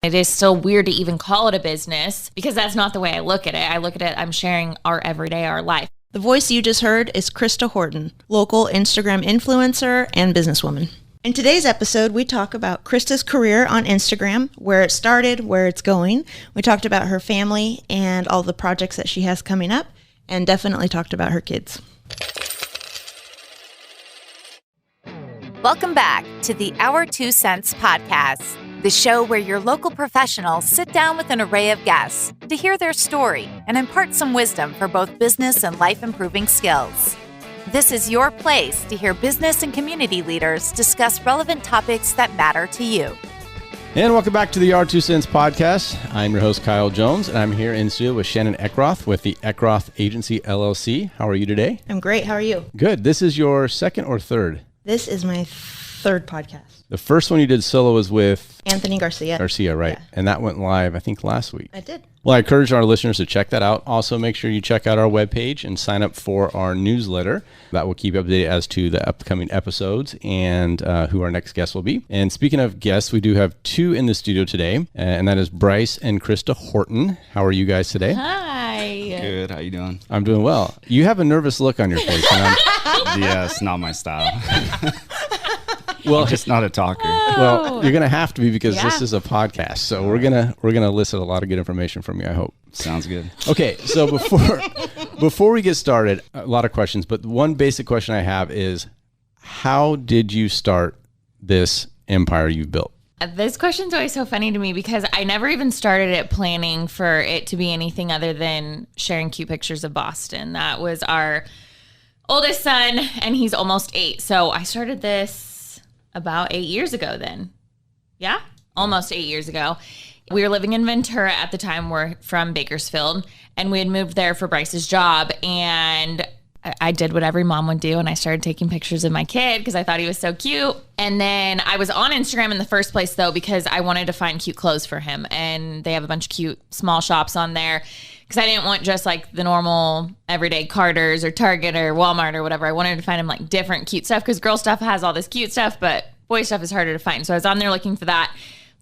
It is still weird to even call it a business because that's not the way I look at it. I look at it, I'm sharing our everyday, our life. The voice you just heard is Krista Horton, local Instagram influencer and businesswoman. In today's episode, we talk about Krista's career on Instagram, where it started, where it's going. We talked about her family and all the projects that she has coming up, and definitely talked about her kids. Welcome back to the Our 2 Cents podcast, the show where your local professionals sit down with an array of guests to hear their story and impart some wisdom for both business and life-improving skills. This is your place to hear business and community leaders discuss relevant topics that matter to you. And welcome back to the Our 2 Cents podcast. I'm your host, Kyle Jones, and I'm here in studio with Shannon Eckroth with the Eckroth Agency, LLC. How are you today? I'm great. How are you? Good. This is your second or third? This is my third podcast. The first one you did solo was with Anthony Garcia. Garcia, right? Yeah. And that went live, I think, last week. I did. Well, I encourage our listeners to check that out. Also, make sure you check out our webpage and sign up for our newsletter. That will keep you updated as to the upcoming episodes and who our next guest will be. And speaking of guests, we do have two in the studio today, and that is Bryce and Krista Horton. How are you guys today? Hi. Good. How you doing? I'm doing well. You have a nervous look on your face. Yeah, it's not my style. Well, I'm just not a talker. Well, you're gonna have to be because Yeah. this is a podcast. So we're gonna elicit a lot of good information from you, I hope. Sounds good. Okay, so before we get started, a lot of questions, but one basic question I have is, how did you start this empire you've built? This question's always so funny to me because I never even started it planning for it to be anything other than sharing cute pictures of Boston. That was our oldest son, and he's almost 8. So I started this about 8 years ago then. Yeah, almost 8 years ago. We were living in Ventura at the time. We're from Bakersfield, and we had moved there for Bryce's job. And I did what every mom would do, and I started taking pictures of my kid because I thought he was so cute. And then I was on Instagram in the first place, though, because I wanted to find cute clothes for him. And they have a bunch of cute small shops on there because I didn't want just like the normal everyday Carter's or Target or Walmart or whatever. I wanted to find him like different cute stuff because girl stuff has all this cute stuff, but boy stuff is harder to find. So I was on there looking for that,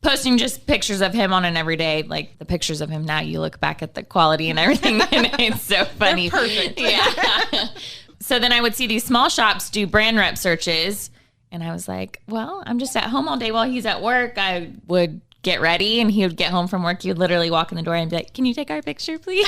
posting just pictures of him on an everyday, like the pictures of him now, you look back at the quality and everything and it's so funny. They're perfect. Yeah. So then I would see these small shops do brand rep searches and I was like, well, I'm just at home all day while he's at work. I would get ready and he would get home from work. He would literally walk in the door and be like, can you take our picture, please?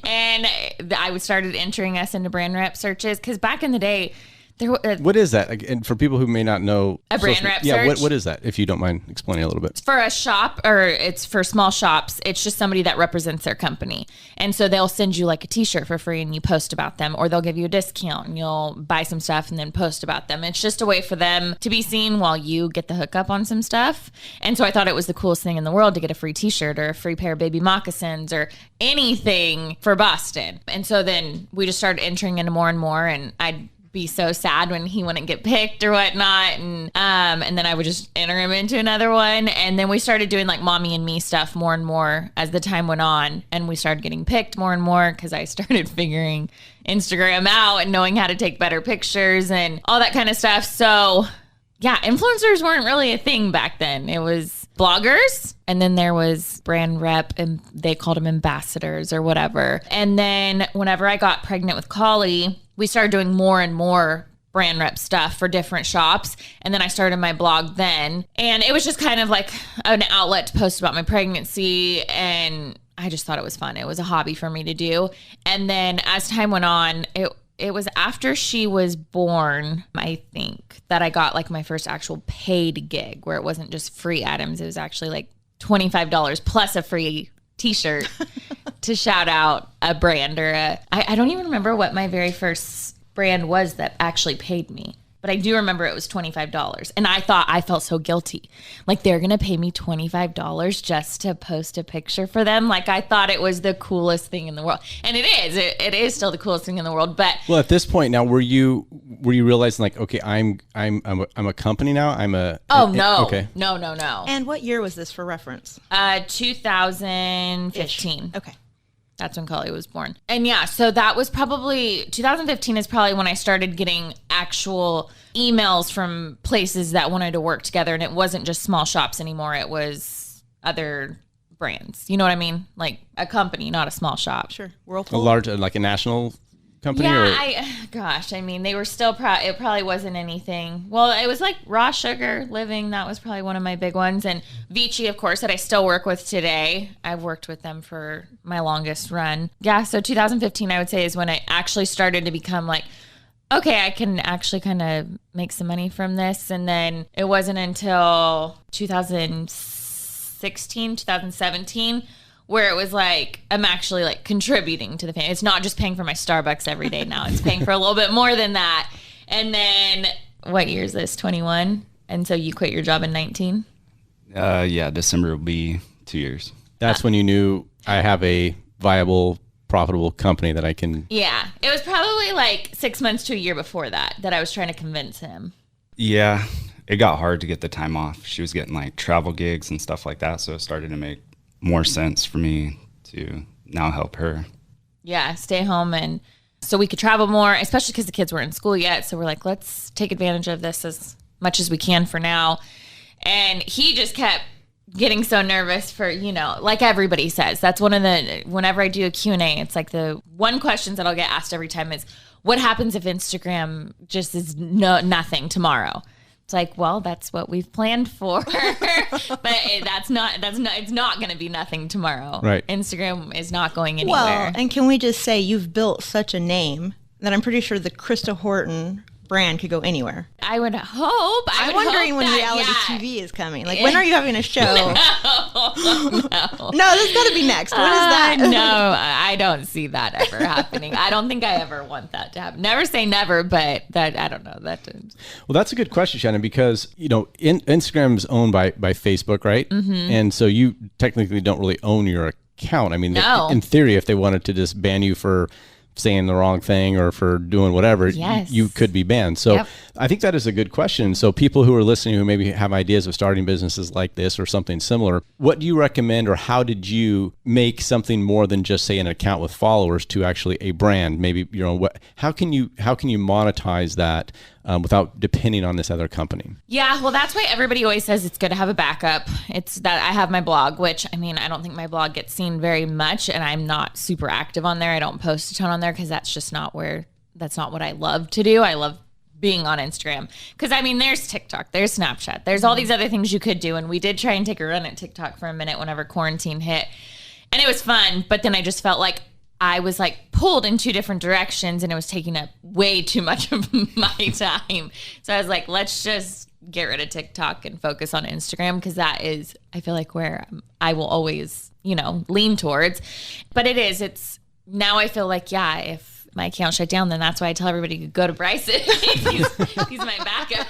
And I started entering us into brand rep searches because back in the day, What is that? And for people who may not know, a brand rep yeah, search? what is that? If you don't mind explaining a little bit. For a shop, or it's for small shops, it's just somebody that represents their company. And so they'll send you like a t-shirt for free and you post about them, or they'll give you a discount and you'll buy some stuff and then post about them. It's just a way for them to be seen while you get the hookup on some stuff. And so I thought it was the coolest thing in the world to get a free t-shirt or a free pair of baby moccasins or anything for Boston. And so then we just started entering into more and more, and I'd be so sad when he wouldn't get picked or whatnot, and then I would just enter him into another one, and then we started doing like mommy and me stuff more and more as the time went on, and we started getting picked more and more because I started figuring Instagram out and knowing how to take better pictures and all that kind of stuff. So yeah, influencers weren't really a thing back then. It was bloggers, and then there was brand rep, and they called them ambassadors or whatever. And then whenever I got pregnant with Collie, we started doing more and more brand rep stuff for different shops. And then I started my blog then. And it was just kind of like an outlet to post about my pregnancy. And I just thought it was fun. It was a hobby for me to do. And then as time went on, it was after she was born, I think, that I got like my first actual paid gig where it wasn't just free items. It was actually like $25 plus a free t-shirt to shout out a brand or I don't even remember what my very first brand was that actually paid me. But I do remember it was $25. And I felt so guilty. Like, they're going to pay me $25 just to post a picture for them. Like, I thought it was the coolest thing in the world. And it is. It is still the coolest thing in the world. But well, at this point now, were you realizing like, okay, I'm a company now? No. Okay. No. And what year was this for reference? 2015. Okay. That's when Collie was born. And yeah, so that was probably 2015 is probably when I started getting actual emails from places that wanted to work together, and it wasn't just small shops anymore. It was other brands. You know what I mean? Like a company, not a small shop. Sure. A Whirlpool. large, like a national company? Yeah, I mean, they were still it probably wasn't anything. Well, it was like Raw Sugar Living. That was probably one of my big ones. And Vici, of course, that I still work with today. I've worked with them for my longest run. Yeah, so 2015, I would say, is when I actually started to become like, okay, I can actually kind of make some money from this. And then it wasn't until 2016, 2017, where it was like, I'm actually like contributing to the family. It's not just paying for my Starbucks every day now. It's paying for a little bit more than that. And then what year is this? 21? And so you quit your job in 19? Yeah, December will be 2 years. That's when you knew I have a viable, profitable company that I can. Yeah. It was probably like 6 months to a year before that I was trying to convince him. Yeah, it got hard to get the time off. She was getting like travel gigs and stuff like that, so it started to make more sense for me to now help her. Yeah, stay home, and so we could travel more, especially because the kids weren't in school yet. So we're like, let's take advantage of this as much as we can for now. And he just kept getting so nervous for, like everybody says. That's one of the, whenever I do a Q&A, it's like the one questions that I'll get asked every time is, what happens if Instagram just is nothing tomorrow? It's like, well, that's what we've planned for, but it's not going to be nothing tomorrow. Right. Instagram is not going anywhere. Well, and can we just say you've built such a name that I'm pretty sure the Krista Horton brand could go anywhere. I would hope. I'm wondering when reality TV is coming. Like, when are you having a show? No, that's got to be next. When is that? No, I don't see that ever happening. I don't think I ever want that to happen. Never say never, but that, I don't know. Well, that's a good question, Shannon, because, Instagram is owned by Facebook, right? Mm-hmm. And so you technically don't really own your account. I mean, no. In theory, if they wanted to just ban you for saying the wrong thing or for doing whatever, yes, you could be banned. So yep. I think that is a good question. So people who are listening who maybe have ideas of starting businesses like this or something similar, what do you recommend, or how did you make something more than just say an account with followers to actually a brand? Maybe how can you monetize that without depending on this other company? Yeah, well, that's why everybody always says it's good to have a backup. It's that I have my blog, which, I mean, I don't think my blog gets seen very much, and I'm not super active on there. I don't post a ton on there because that's not what I love to do. I love being on Instagram because, I mean, there's TikTok, there's Snapchat, there's all these other things you could do, and we did try and take a run at TikTok for a minute whenever quarantine hit, and it was fun, but then I just felt like I was like pulled in two different directions and it was taking up way too much of my time. So I was like, let's just get rid of TikTok and focus on Instagram, because that is, I feel like, where I will always, lean towards. But it's now I feel like, yeah, if my account shut down, then that's why I tell everybody to go to Bryce. He's my backup.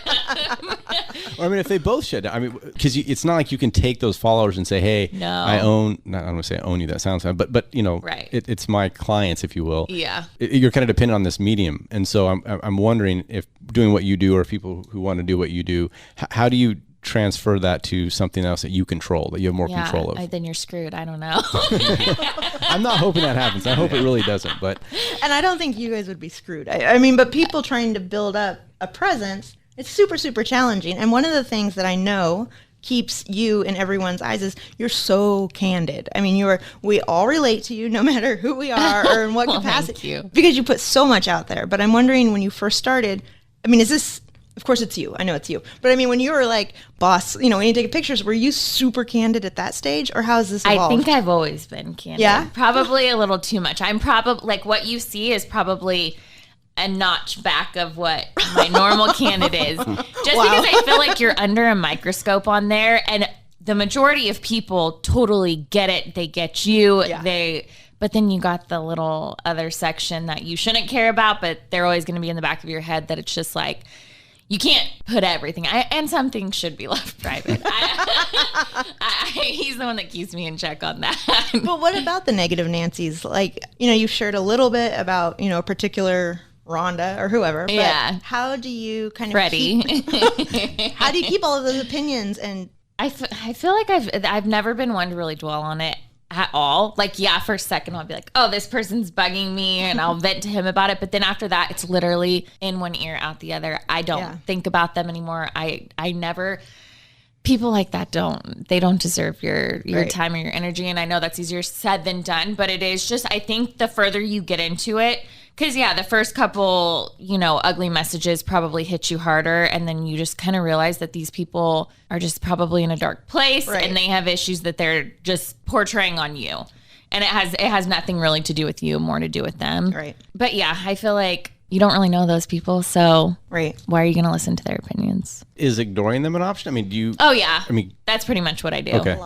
Or, I mean, if they both shut down, I mean, because it's not like you can take those followers and say, hey, no, I don't want to say I own you, that sounds bad, but right. It's my clients, if you will. Yeah. You're kind of dependent on this medium. And so I'm wondering if doing what you do, or people who want to do what you do, how do you transfer that to something else that you control, that you have more control of? Then you're screwed. I don't know. I'm not hoping that happens. I hope it really doesn't. But and I don't think you guys would be screwed. I mean, but people trying to build up a presence, it's super, super challenging. And one of the things that I know keeps you in everyone's eyes is you're so candid. I mean, we all relate to you no matter who we are or in what capacity. Thank you. Because you put so much out there. But I'm wondering, when you first started, I mean, is this, of course it's you. I know it's you. But I mean, when you were like boss, when you take pictures, were you super candid at that stage, or how has this evolved? I think I've always been candid. Yeah? Probably a little too much. I'm probably, like, what you see is probably a notch back of what my normal candid is. Just because I feel like you're under a microscope on there, and the majority of people totally get it. They get you. Yeah. But then you got the little other section that you shouldn't care about, but they're always going to be in the back of your head, that it's just like, you can't put everything, and some things should be left private. He's the one that keeps me in check on that. But what about the negative Nancy's? Like, you've shared a little bit about, a particular Rhonda or whoever. But yeah. How do you kind of Freddie. How do you keep all of those opinions? And I feel like I've never been one to really dwell on it. at all. Like, yeah, for a second I'll be like, oh, this person's bugging me, and I'll vent to him about it. But then after that, it's literally in one ear, out the other. I don't think about them anymore. I never, people like that don't deserve your time or your energy. And I know that's easier said than done, but it is just, I think the further you get into it, because, yeah, the first couple, ugly messages probably hit you harder. And then you just kind of realize that these people are just probably in a dark place and they have issues that they're just portraying on you. And it has nothing really to do with you, more to do with them. Right. But, yeah, I feel like you don't really know those people. So why are you going to listen to their opinions? Is ignoring them an option? I mean, do you? Oh, yeah. I mean, that's pretty much what I do. Okay.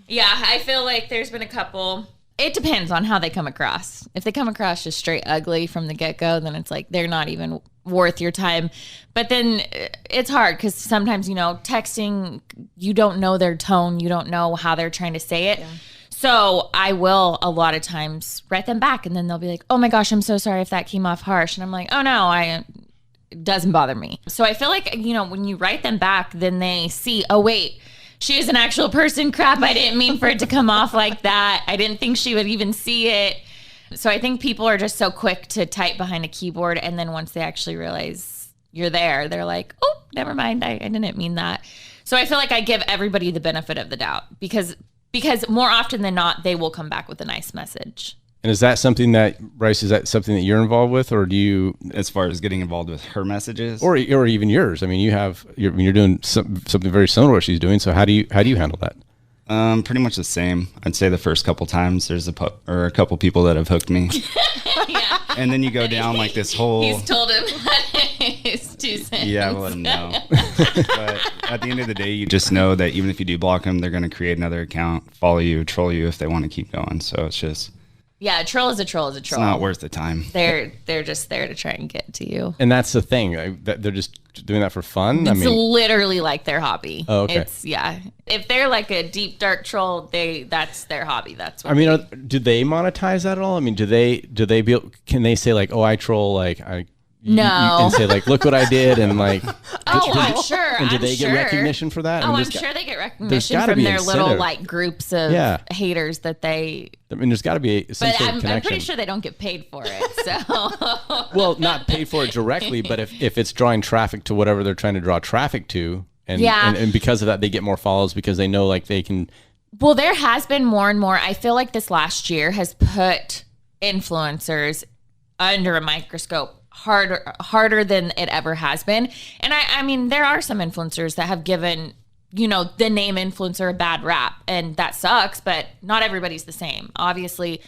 Yeah, I feel like there's been a couple. It depends on how they come across. If they come across just straight ugly from the get-go, then it's like they're not even worth your time. But then it's hard because sometimes, texting, you don't know their tone. You don't know how they're trying to say it. Yeah. So I will a lot of times write them back, and then they'll be like, oh my gosh, I'm so sorry if that came off harsh. And I'm like, oh no, it doesn't bother me. So I feel like, when you write them back, then they see, oh wait, she is an actual person. Crap, I didn't mean for it to come off like that. I didn't think she would even see it. So I think people are just so quick to type behind a keyboard. And then once they actually realize you're there, they're like, oh, never mind. I didn't mean that. So I feel like I give everybody the benefit of the doubt because more often than not, they will come back with a nice message. And is that something that, Bryce, is that something that you're involved with, or do you? As far as getting involved with her messages? Or even yours. I mean, you're doing something very similar to what she's doing. So how do you handle that? Pretty much the same. I'd say the first couple times there's a couple people that have hooked me. Yeah. And then you go down like this whole... He's told him his 2 cents. Yeah, I'll let him know. But at the end of the day, you just know that even if you do block them, they're going to create another account, follow you, troll you if they want to keep going. So it's just... Yeah, a troll is a troll is a troll. It's not worth the time. They're just there to try and get to you. And that's the thing. They're just doing that for fun? It's literally like their hobby. Oh, okay. If they're like a deep, dark troll, that's their hobby. That's what do they monetize that at all? I mean, can they say like, oh, I troll, like, no. And say like, look what I did, and like, I'm sure. And do they get recognition for that? Oh, I'm sure they get recognition from their little like groups of haters that they. I mean, there's got to be some sort of connection. I'm pretty sure they don't get paid for it. So. Well, not paid for it directly, but if it's drawing traffic to whatever they're trying to draw traffic to, and because of that, they get more follows because they know like they can. Well, there has been more and more. I feel like this last year has put influencers under a microscope. Harder than it ever has been. And I mean, there are some influencers that have given, the name influencer a bad rap, and that sucks, but not everybody's the same. Obviously,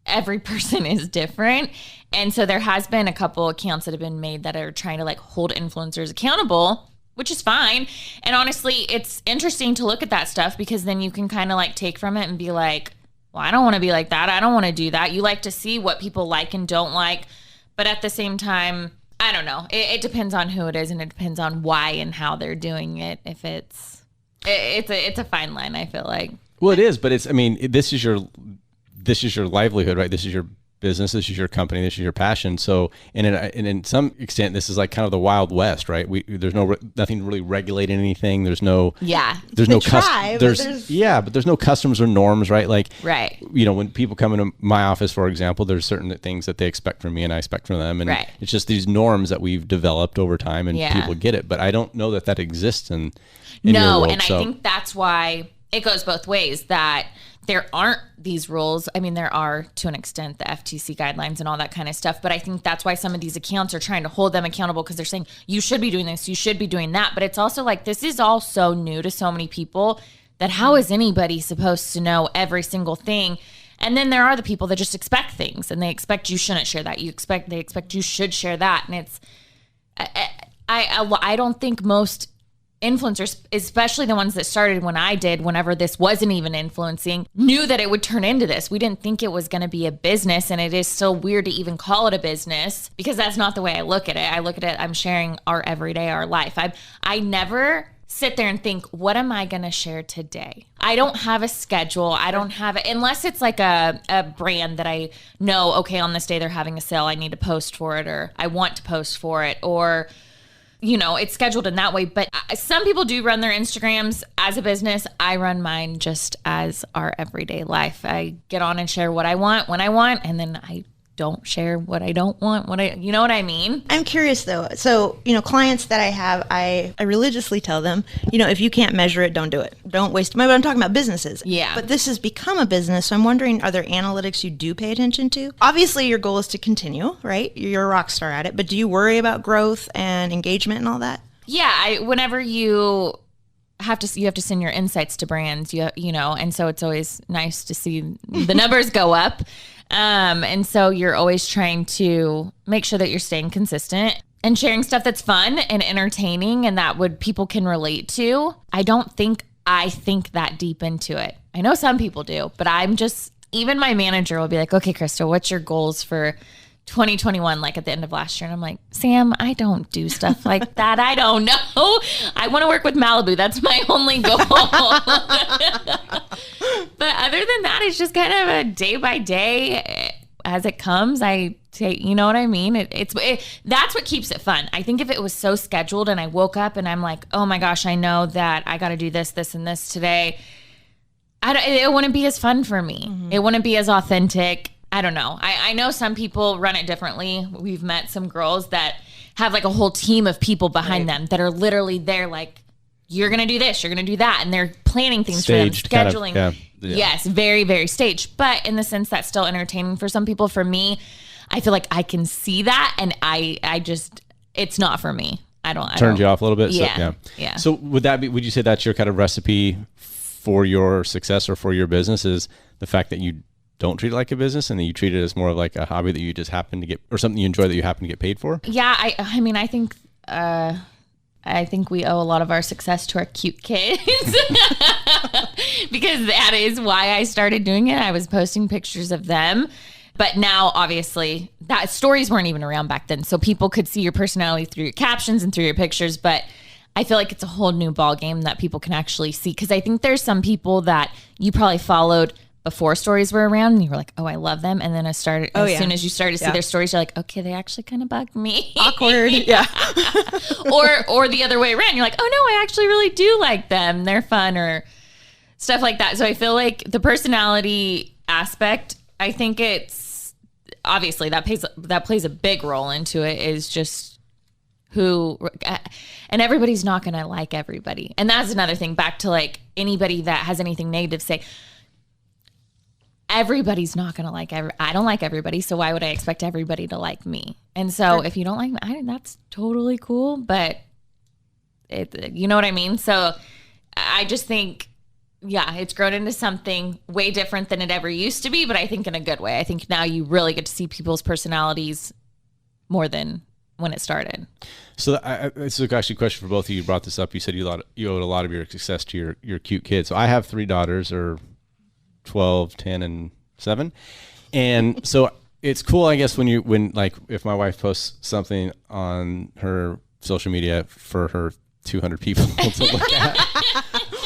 every person is different. And so there has been a couple accounts that have been made that are trying to like hold influencers accountable, which is fine. And honestly, it's interesting to look at that stuff because then you can kind of like take from it and be like, well, I don't want to be like that. I don't want to do that. You like to see what people like and don't like. But at the same time, I don't know. It depends on who it is, and it depends on why and how they're doing it. If it's a fine line, I feel like. Well, it is, but this is your livelihood, right? This is your business. This is your company. This is your passion. So, and in some extent, this is like kind of the Wild West, right? There's nothing really regulating anything. There's no but there's no customs or norms, right? Like, right. When people come into my office, for example, there's certain things that they expect from me and I expect from them, and it's just these norms that we've developed over time, and people get it. But I don't know that exists in your world. I think that's why it goes both ways. That there aren't these rules. I mean, there are to an extent, the FTC guidelines and all that kind of stuff. But I think that's why some of these accounts are trying to hold them accountable because they're saying, you should be doing this, you should be doing that. But it's also like, this is all so new to so many people that how is anybody supposed to know every single thing? And then there are the people that just expect things and they expect you shouldn't share that. They expect you should share that. And it's, I don't think most influencers, especially the ones that started whenever this wasn't even influencing, knew that it would turn into this. We didn't think it was going to be a business, and it is so weird to even call it a business because that's not the way I look at it. I look at it, I'm sharing our everyday, our life. I never sit there and think, what am I going to share today? I don't have a schedule. I don't have it unless it's like a brand that I know, okay, on this day they're having a sale, I need to post for it, or I want to post for it, or it's scheduled in that way. But some people do run their Instagrams as a business. I run mine just as our everyday life. I get on and share what I want when I want, and then I don't share what I don't want. You know what I mean? I'm curious though. So, clients that I have, I religiously tell them, if you can't measure it, don't do it. Don't waste money. But I'm talking about businesses. Yeah. But this has become a business. So I'm wondering, are there analytics you do pay attention to? Obviously, your goal is to continue, right? You're a rock star at it. But do you worry about growth and engagement and all that? Yeah. Whenever you have to send your insights to brands, and so it's always nice to see the numbers go up. And so you're always trying to make sure that you're staying consistent and sharing stuff that's fun and entertaining and that people can relate to. I don't think I think that deep into it. I know some people do, but even my manager will be like, okay, Krista, what's your goals for 2021, like at the end of last year? And I'm like, Sam, I don't do stuff like that. I don't know. I want to work with Malibu. That's my only goal. But other than that, it's just kind of a day by day as it comes. I take, you know what I mean? That's what keeps it fun. I think if it was so scheduled and I woke up and I'm like, oh my gosh, I know that I got to do this, this, and this today, it wouldn't be as fun for me. Mm-hmm. It wouldn't be as authentic. I don't know. I know some people run it differently. We've met some girls that have like a whole team of people behind them that are literally there like, you're going to do this, you're going to do that. And they're planning things staged, for them, scheduling. Kind of, yeah. Yes, very, very staged. But in the sense that's still entertaining for some people. For me, I feel like I can see that. And I just, it's not for me. Turned you off a little bit? Yeah. So, yeah. So would you say that's your kind of recipe for your success or for your business, is the fact that you don't treat it like a business and that you treat it as more of like a hobby that you just happen to get, or something you enjoy that you happen to get paid for? Yeah. I think we owe a lot of our success to our cute kids because that is why I started doing it. I was posting pictures of them, but now obviously that stories weren't even around back then. So people could see your personality through your captions and through your pictures, but I feel like it's a whole new ball game that people can actually see. Cause I think there's some people that you probably followed before stories were around and you were like, oh, I love them. And then as soon as you started to see their stories, you're like, okay, they actually kind of bug me. Awkward. Yeah. or the other way around. You're like, oh no, I actually really do like them. They're fun or stuff like that. So I feel like the personality aspect, I think it's obviously that plays a big role into it, is just and everybody's not going to like everybody. And that's another thing, back to like anybody that has anything negative to say. Everybody's not going to like I don't like everybody, so why would I expect everybody to like me? And so if you don't like me, that's totally cool, but you know what I mean? So I just think, it's grown into something way different than it ever used to be, but I think in a good way. I think now you really get to see people's personalities more than when it started. So this is actually a question for both of you. You brought this up. You said you owed a lot of your success to your cute kids. So I have 3 daughters, or 12, 10, and 7. And so it's cool, I guess, when if my wife posts something on her social media for her 200 people to look at,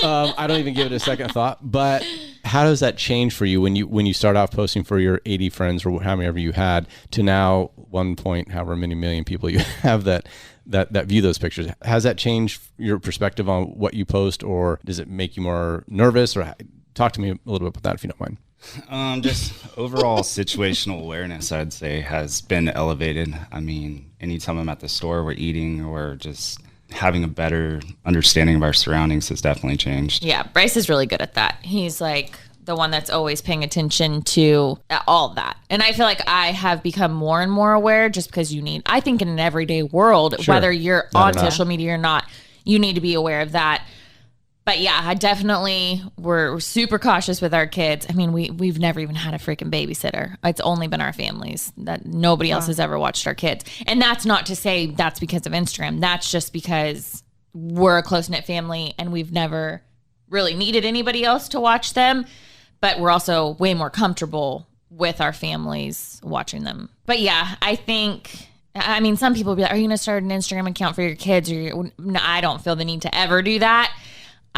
I don't even give it a second thought. But how does that change for you when you start off posting for your 80 friends or how many you had to now 1 point however many million people you have that view those pictures? Has that changed your perspective on what you post, or does it make you more nervous? Or talk to me a little bit about that, if you don't mind. Just overall situational awareness, I'd say, has been elevated. I mean, anytime I'm at the store, we're eating, or just having a better understanding of our surroundings has definitely changed. Yeah, Bryce is really good at that. He's like the one that's always paying attention to all of that. And I feel like I have become more and more aware, just because I think in an everyday world, sure, whether you're on social media or not, you need to be aware of that. But yeah, we're super cautious with our kids. I mean, we've never even had a freaking babysitter. It's only been our families. That nobody else has ever watched our kids. And that's not to say that's because of Instagram. That's just because we're a close-knit family and we've never really needed anybody else to watch them. But we're also way more comfortable with our families watching them. But yeah, I think, some people will be like, are you going to start an Instagram account for your kids? No, I don't feel the need to ever do that.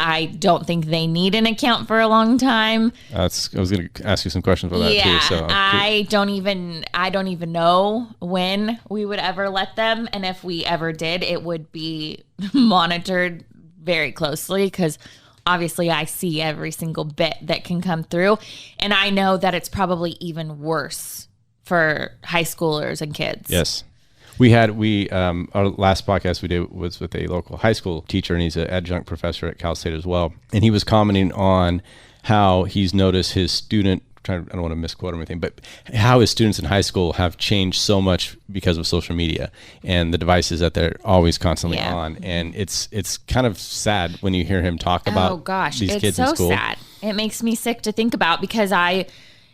I don't think they need an account for a long time. I was going to ask you some questions about that too. So I don't even know when we would ever let them, and if we ever did, it would be monitored very closely because obviously I see every single bit that can come through, and I know that it's probably even worse for high schoolers and kids. Yes. Our last podcast we did was with a local high school teacher, and he's an adjunct professor at Cal State as well. And he was commenting on how he's noticed his student, I don't want to misquote him or anything, but how his students in high school have changed so much because of social media and the devices that they're always constantly on. And it's kind of sad when you hear him talk about these kids in school. It's so sad. It makes me sick to think about because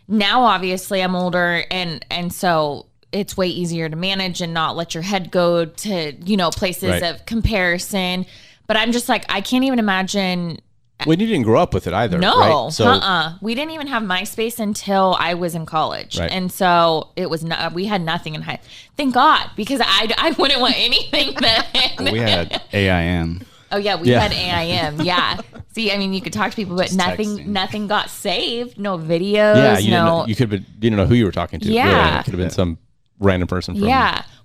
now obviously I'm older and so it's way easier to manage and not let your head go to, places of comparison. But I'm just like, I can't even imagine. We didn't grow up with it either. No, right? So, we didn't even have MySpace until I was in college. Right. And so it was we had nothing in high. Thank God, because I wouldn't want anything then. We had AIM. Oh yeah, we had AIM. Yeah. See, I mean, you could talk to people, but nothing got saved. No videos. Yeah, you didn't know who you were talking to. Yeah, really. It could have been some random person from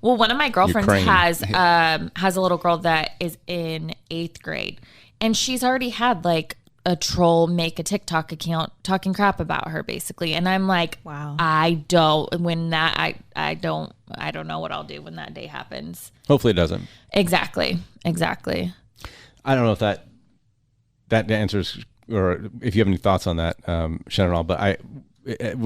well, one of my girlfriends has a little girl that is in 8th grade, and she's already had like a troll make a TikTok account talking crap about her basically, and I'm like, wow, I don't know what I'll do when that day happens. Hopefully it doesn't. Exactly. I don't know if that answers, or if you have any thoughts on that, Shannon, but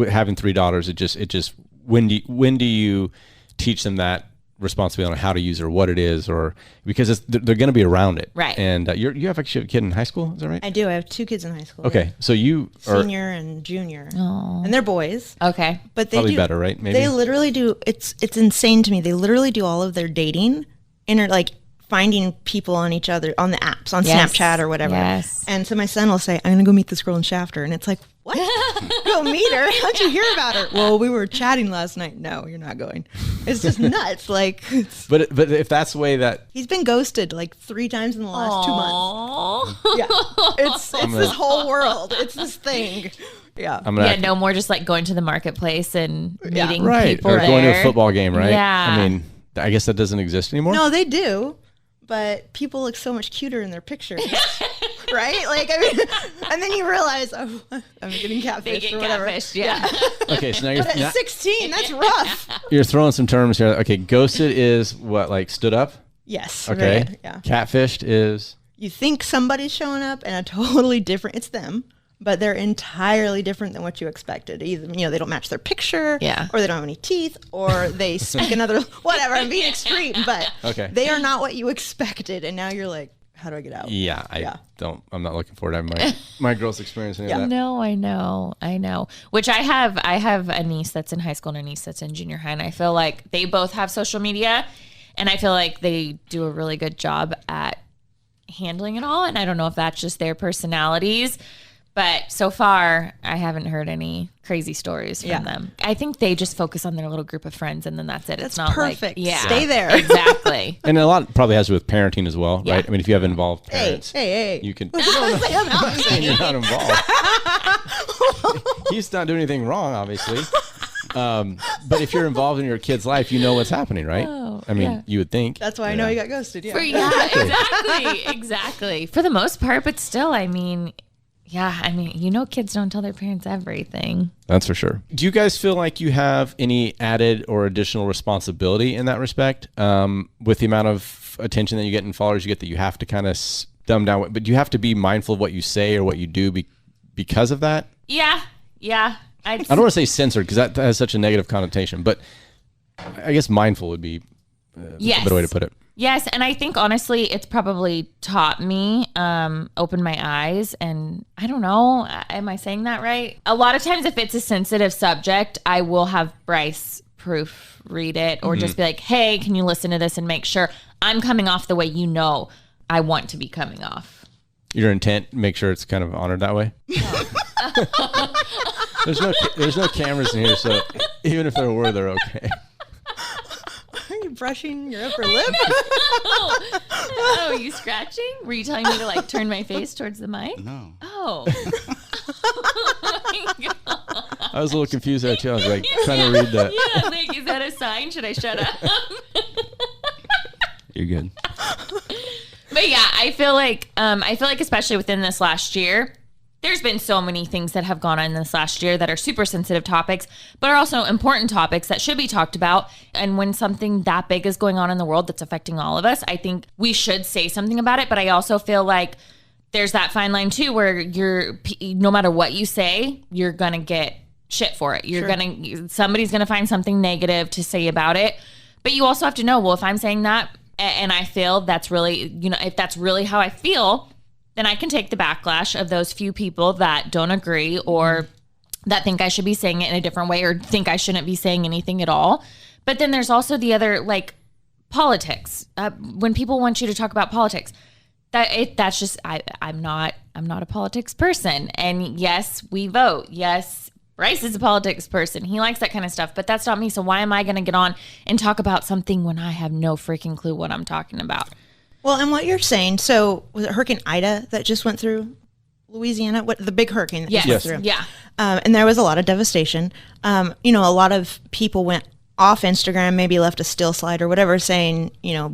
having 3 daughters, it just when do you teach them that responsibility on how to use it or what it is, or because they're going to be around it, right? And you have actually a kid in high school, is that right? I do. I have 2 kids in high school. Okay, so you are senior and junior, and they're boys. Okay, but they probably better, right? Maybe they literally do. It's insane to me. They literally do all of their dating and are like finding people on each other on the apps, on Snapchat or whatever. Yes. And so my son will say, I'm going to go meet this girl in Shafter. And it's like, what? Go meet her? How'd you hear about her? Well, we were chatting last night. No, you're not going. It's just nuts. Like, but if that's the way that he's been ghosted like 3 times in the last 2 months. Yeah. It's this whole world. It's this thing. Yeah. No more just like going to the marketplace and meeting people or there. going to a football game, right? Yeah. I mean, I guess that doesn't exist anymore. No, they do. But people look so much cuter in their pictures, right? Like, I mean, and then you realize, oh, I'm getting catfished or whatever. Catfished, yeah. Okay, so now you're but at 16, that's rough. You're throwing some terms here. Okay, ghosted is what, like stood up? Yes. Okay. Right, yeah. Catfished is? You think somebody's showing up and a totally different, it's them, but they're entirely different than what you expected. Either, they don't match their picture, or they don't have any teeth, or they speak another, whatever. I'm being extreme, but they are not what you expected. And now you're like, how do I get out? Yeah, I'm not looking forward to having my girls experience any of that. No, I know. Which I have a niece that's in high school and a niece that's in junior high, and I feel like they both have social media, and I feel like they do a really good job at handling it all. And I don't know if that's just their personalities, but so far, I haven't heard any crazy stories from them. I think they just focus on their little group of friends, and then that's it. That's it's not perfect. Like, stay there. Exactly. And a lot probably has to do with parenting as well, right? I mean, if you have involved parents, hey, you can. I'm saying you're not involved. He's not doing anything wrong, obviously. But if you're involved in your kid's life, you know what's happening, right? I mean, you would think. That's why I know you got ghosted. Exactly. For the most part, but still, I mean, kids don't tell their parents everything. That's for sure. Do you guys feel like you have any added or additional responsibility in that respect with the amount of attention that you get and followers you get that you have to kind of dumb down? But do you have to be mindful of what you say or what you do because of that? Yeah. I don't want to say censored because that has such a negative connotation, but I guess mindful would be a better way to put it. Yes, and I think honestly, it's probably taught me, opened my eyes, and I don't know, am I saying that right? A lot of times if it's a sensitive subject, I will have Bryce proofread it or just be like, hey, can you listen to this and make sure I'm coming off the way I want to be coming off. Your intent, make sure it's kind of honored that way? There's no cameras in here, so even if there were, they're okay. brushing your upper lip? Oh, you scratching? Were you telling me to like turn my face towards the mic? No. Oh. I was a little confused there too. I was like trying to read that. Yeah, like, is that a sign? Should I shut up? You're good. But yeah, I feel like especially within this last year, there's been so many things that have gone on this last year that are super sensitive topics, but are also important topics that should be talked about. And when something that big is going on in the world that's affecting all of us, I think we should say something about it. But I also feel like there's that fine line too, where no matter what you say, you're going to get shit for it. Somebody's going to find something negative to say about it. But you also have to know, well, if I'm saying that and I feel that's really, if that's really how I feel, then I can take the backlash of those few people that don't agree or that think I should be saying it in a different way or think I shouldn't be saying anything at all. But then there's also the other, like, politics. When people want you to talk about politics, that's just, I'm not a politics person. And yes, we vote. Yes, Bryce is a politics person. He likes that kind of stuff, but that's not me. So why am I going to get on and talk about something when I have no freaking clue what I'm talking about? Well, and what you're saying, so was it Hurricane Ida that just went through Louisiana? The big hurricane that just went through? Yeah. And there was a lot of devastation. A lot of people went off Instagram, maybe left a still slide or whatever saying,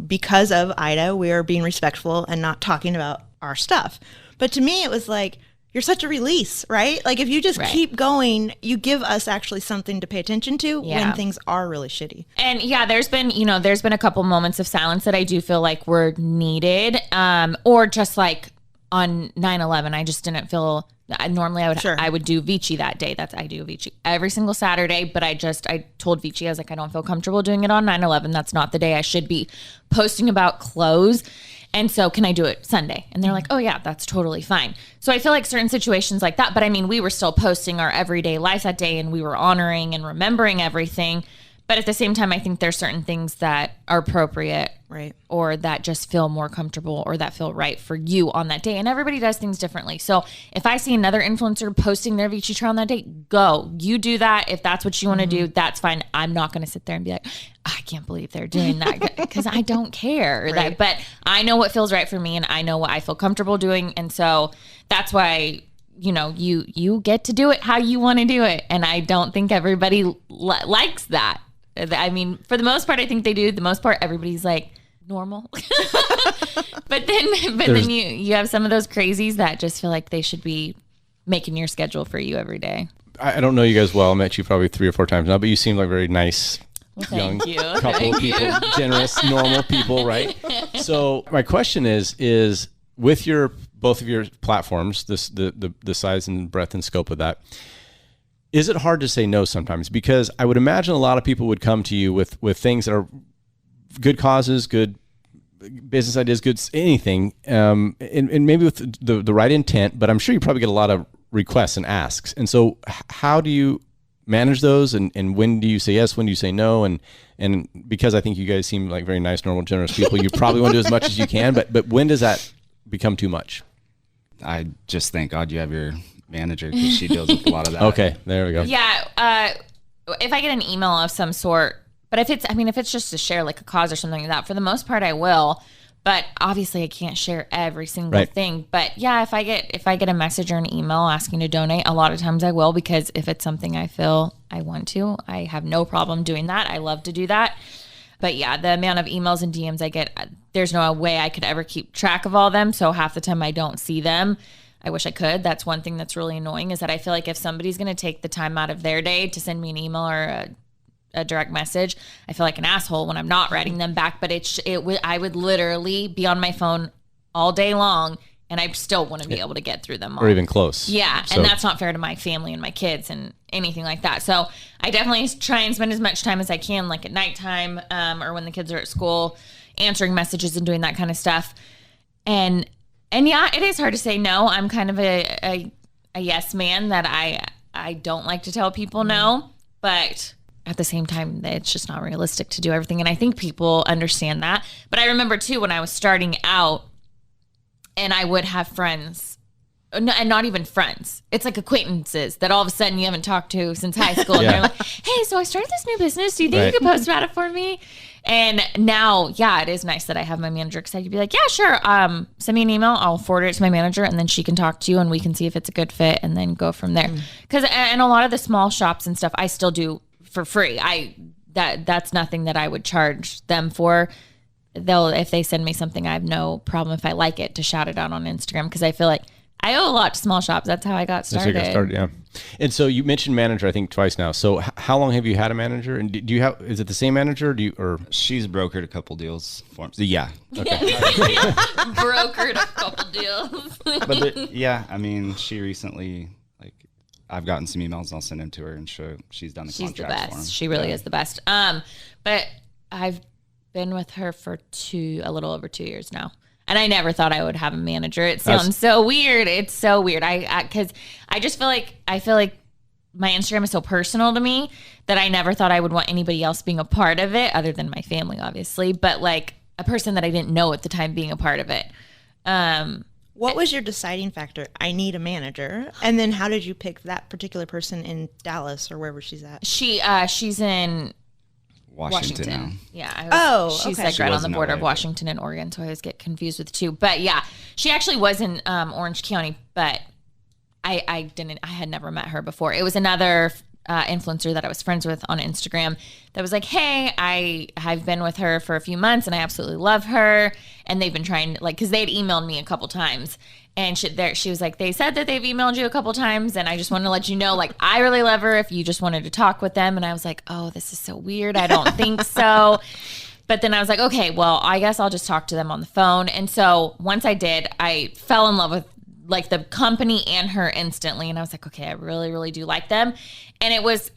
because of Ida, we are being respectful and not talking about our stuff. But to me, it was like, you're such a release, right? Like if you just keep going, you give us actually something to pay attention to when things are really shitty. And yeah, there's been a couple moments of silence that I do feel like were needed. Or just like on 9/11, I just didn't feel. Normally I would do Vici that day. I do Vici every single Saturday, but I told Vici, I was like, I don't feel comfortable doing it on 9/11. That's not the day I should be posting about clothes. And so can I do it Sunday? And they're like, oh yeah, that's totally fine. So I feel like certain situations like that, but I mean, we were still posting our everyday life that day and we were honoring and remembering everything. But at the same time, I think there's certain things that are appropriate, right? Or that just feel more comfortable or that feel right for you on that day. And everybody does things differently. So if I see another influencer posting their Vici trail on that day, go. You do that. If that's what you want to do, that's fine. I'm not going to sit there and be like, I can't believe they're doing that because I don't care. Right. But I know what feels right for me and I know what I feel comfortable doing. And so that's why, you get to do it how you want to do it. And I don't think everybody likes that. I mean, for the most part, I think they do. The most part, everybody's like normal. but then you have some of those crazies that just feel like they should be making your schedule for you every day. I don't know you guys well. I met you probably 3 or 4 times now, but you seem like very nice, young couple of people, generous, normal people, right? So my question is with both of your platforms, the size and breadth and scope of that, is it hard to say no sometimes? Because I would imagine a lot of people would come to you with things that are good causes, good business ideas, good anything, and maybe with the right intent, but I'm sure you probably get a lot of requests and asks. And so how do you manage those? And when do you say yes? When do you say no? And because I think you guys seem like very nice, normal, generous people, you probably want to do as much as you can, but when does that become too much? I just thank God you have your manager because she deals with a lot of that. Okay, there we go. Yeah, if I get an email of some sort, but if it's just to share like a cause or something like that, for the most part I will. But obviously I can't share every single thing. But yeah, if I get a message or an email asking to donate, a lot of times I will, because if it's something I feel I want to, I have no problem doing that. I love to do that. But yeah, the amount of emails and DMs I get, there's no way I could ever keep track of all of them. So half the time I don't see them. I wish I could. That's one thing that's really annoying, is that I feel like if somebody's going to take the time out of their day to send me an email or a direct message, I feel like an asshole when I'm not writing them back. But I would literally be on my phone all day long and I still wouldn't be able to get through them all. Or even close. Yeah. So. And that's not fair to my family and my kids and anything like that. So I definitely try and spend as much time as I can, like at nighttime or when the kids are at school, answering messages and doing that kind of stuff. And yeah, it is hard to say no. I'm kind of a yes man, that I don't like to tell people no, but at the same time, it's just not realistic to do everything. And I think people understand that. But I remember too, when I was starting out and I would have friends No, and not even friends. It's like acquaintances that all of a sudden you haven't talked to since high school. And they're like, hey, so I started this new business. Do you think you could post about it for me? And now, it is nice that I have my manager, because I could be like, yeah, sure. Send me an email. I'll forward it to my manager, and then she can talk to you and we can see if it's a good fit and then go from there. Because and a lot of the small shops and stuff I still do for free. That's nothing that I would charge them for. If they send me something, I have no problem, if I like it, to shout it out on Instagram, because I feel like I owe a lot to small shops. That's how I got started. That's how you got started, yeah. And so you mentioned manager, I think, twice now. So how long have you had a manager? And do you have? Is it the same manager? Or she's brokered a couple deals for me. Yeah. Okay. Brokered a couple deals. But I mean, she recently, like, I've gotten some emails, and I'll send them to her, and she's done the contracts for him. She really is the best. But I've been with her for a little over 2 years now. And I never thought I would have a manager. It sounds so weird. It's so weird. Because I just feel like my Instagram is so personal to me that I never thought I would want anybody else being a part of it, other than my family, obviously. But like a person that I didn't know at the time being a part of it. What was your deciding factor? I need a manager. And then how did you pick that particular person in Dallas or wherever she's at? She's in Washington now. Yeah. She's okay. like She right on was the in border LA, of Washington and Oregon, so I always get confused with the two. But yeah, she actually was in Orange County, but I had never met her before. It was another influencer that I was friends with on Instagram that was like, hey, I've been with her for a few months and I absolutely love her. And they've been trying, like, because they'd emailed me a couple times. And she was like, they said that they've emailed you a couple times, and I just wanted to let you know, like, I really love her if you just wanted to talk with them. And I was like, oh, this is so weird. I don't think so. But then I was like, okay, well, I guess I'll just talk to them on the phone. And so once I did, I fell in love with like the company and her instantly. And I was like, okay, I really, really do like them. And it was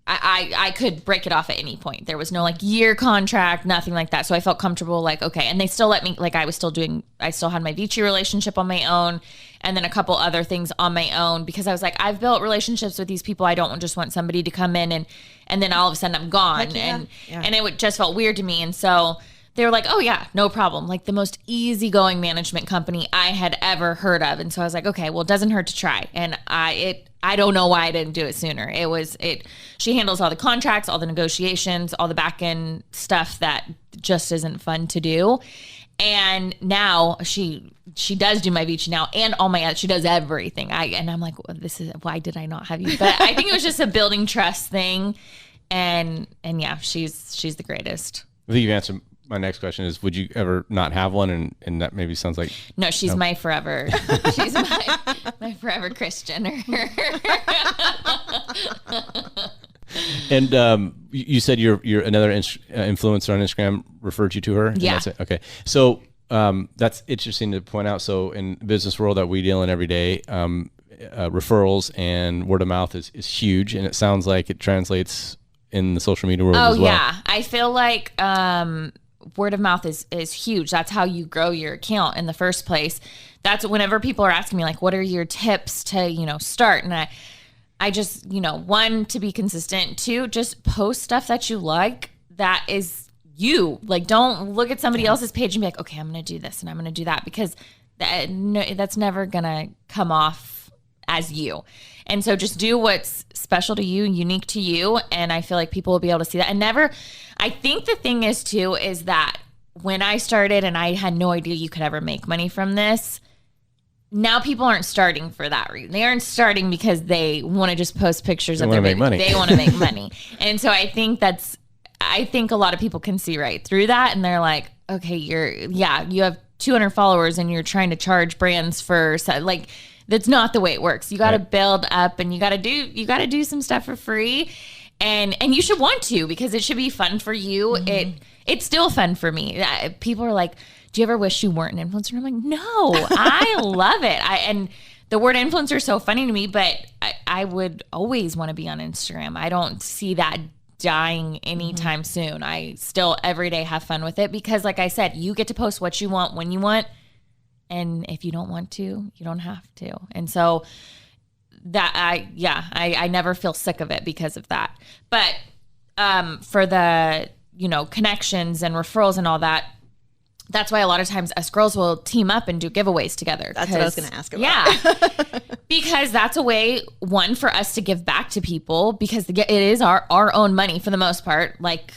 I could break it off at any point. There was no like year contract, nothing like that. So I felt comfortable, like, okay. And they still let me, like, I still had my Vici relationship on my own, and then a couple other things on my own, because I was like, I've built relationships with these people. I don't just want somebody to come in and then all of a sudden I'm gone. And it just felt weird to me. And so they were like, oh yeah, no problem. Like the most easygoing management company I had ever heard of. And so I was like, okay, well, it doesn't hurt to try. And I don't know why I didn't do it sooner. She handles all the contracts, all the negotiations, all the back end stuff that just isn't fun to do. And now she does do my Vici now and all my, she does everything. And I'm like, well, why did I not have you? But I think it was just a building trust thing. And yeah, she's the greatest. I think you answered my next question is, would you ever not have one? And that maybe sounds like... No, she's my forever... she's my forever Christian. And you said you're another influencer on Instagram referred you to her? Yeah. That's it? Okay. So that's interesting to point out. So in the business world that we deal in every day, referrals and word of mouth is huge. And it sounds like it translates in the social media world as well. Oh, yeah. I feel like... word of mouth is huge. That's how you grow your account in the first place. That's whenever people are asking me, like, what are your tips to, start? And I just, one, to be consistent. Two, just post stuff that you like that is you. Like, don't look at somebody else's page and be like, okay, I'm going to do this and I'm going to do that, because that's never going to come off as you. And so just do what's special to you, unique to you. And I feel like people will be able to see that. And I think the thing is too, is that when I started and I had no idea you could ever make money from this, now people aren't starting for that reason. They aren't starting because they want to just post pictures of their baby. They want to make money. And so I think a lot of people can see right through that. And they're like, okay, you have 200 followers and you're trying to charge brands for, like, that's not the way it works. You got to build up, and you got to do some stuff for free, and you should want to, because it should be fun for you. Mm-hmm. It's still fun for me. People are like, "Do you ever wish you weren't an influencer?" And I'm like, "No, I love it." And the word influencer is so funny to me, but I would always want to be on Instagram. I don't see that dying anytime soon. I still every day have fun with it, because, like I said, you get to post what you want when you want. And if you don't want to, you don't have to. And so I never feel sick of it because of that. But for the, connections and referrals and all that, that's why a lot of times us girls will team up and do giveaways together. That's what I was going to ask about. Yeah. Because that's a way, one, for us to give back to people, because it is our own money for the most part. Like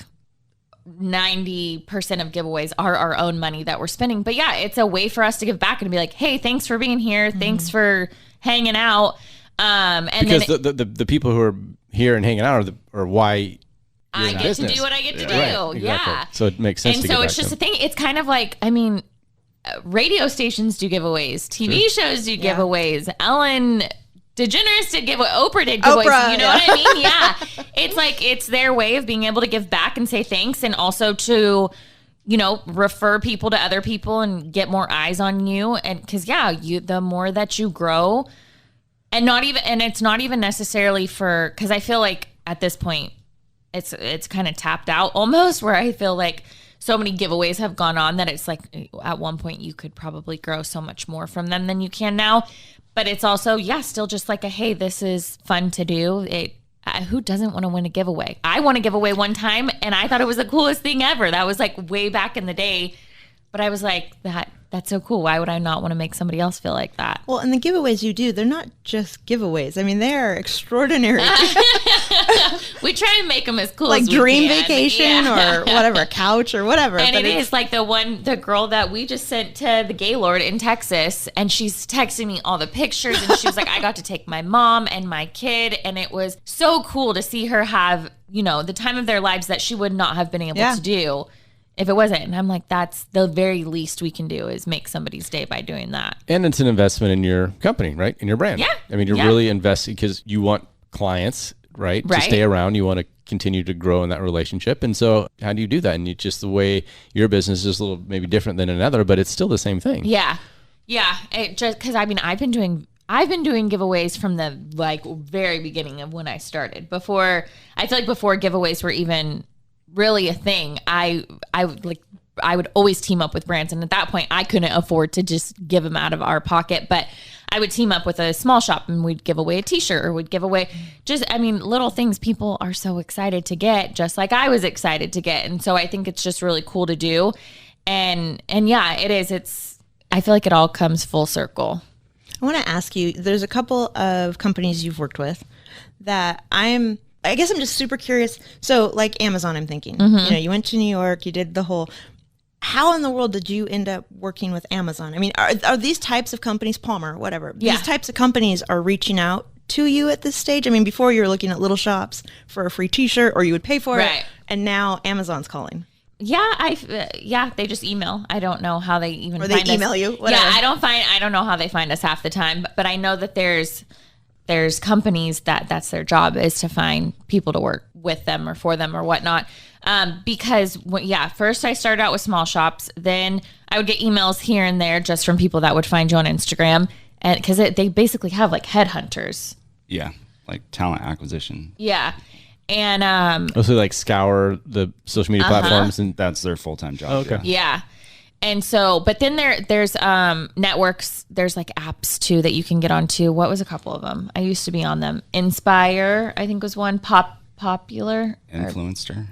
90% of giveaways are our own money that we're spending. But yeah, it's a way for us to give back and be like, hey, thanks for being here. Thanks for hanging out. And because the people who are here and hanging out are why I get to do what I get to do. Right, exactly. Yeah. So it makes sense. And to so give it's back just to a thing. It's kind of like, I mean, radio stations do giveaways, TV shows do giveaways. Ellen DeGeneres did giveaways. Oprah did giveaways. Oprah, you know what I mean? Yeah. It's like, it's their way of being able to give back and say thanks, and also to, you know, refer people to other people and get more eyes on you. And because, the more that you grow, and it's not even necessarily for, because I feel like at this point, it's kind of tapped out almost, where I feel like so many giveaways have gone on that it's like at one point you could probably grow so much more from them than you can now. But it's also, still just like hey, this is fun to do. Who doesn't want to win a giveaway? I won a giveaway one time and I thought it was the coolest thing ever. That was like way back in the day. But I was like, that's so cool. Why would I not want to make somebody else feel like that? Well, and the giveaways you do, they're not just giveaways. I mean, they are extraordinary. We try and make them as cool like as we dream can. vacation or whatever, couch or whatever. And but it's like the girl that we just sent to the Gaylord in Texas, and she's texting me all the pictures, and she was like, I got to take my mom and my kid, and it was so cool to see her have, you know, the time of their lives that she would not have been able to do if it wasn't. And I'm like, that's the very least we can do, is make somebody's day by doing that. And it's an investment in your company, right? In your brand. Yeah. I mean, you're really investing because you want clients, right? To stay around. You want to continue to grow in that relationship. And so how do you do that? And it's just the way your business is a little maybe different than another, but it's still the same thing. Yeah. Yeah. It just, cause I mean, I've been doing giveaways from the like very beginning of when I started. Before giveaways were even really a thing, I would always team up with brands, and at that point I couldn't afford to just give them out of our pocket, but I would team up with a small shop and we'd give away a t-shirt, or we'd give away little things people are so excited to get, just like I was excited to get. And so I think it's just really cool to do. And yeah, it is. I feel like it all comes full circle. I want to ask you, there's a couple of companies you've worked with that I guess I'm just super curious. So like Amazon, I'm thinking, you know, you went to New York, you did the whole, how in the world did you end up working with Amazon? I mean, are these types of companies, Palmer, whatever, these types of companies are reaching out to you at this stage? I mean, before you were looking at little shops for a free t-shirt, or you would pay for it. And now Amazon's calling. Yeah, they just email. I don't know how they even find us. Or they email you, whatever. Yeah, I don't know how they find us half the time, but I know that there's companies that's their job, is to find people to work with them or for them or whatnot. Because first I started out with small shops. Then I would get emails here and there just from people that would find you on Instagram. And because they basically have like headhunters. Yeah. Like talent acquisition. Yeah. And also like scour the social media platforms, and that's their full-time job. Oh, okay. Yeah. And so, but then there's networks, there's like apps too that you can get onto. What was a couple of them? I used to be on them. Inspire, I think was one. Popular. Influencer.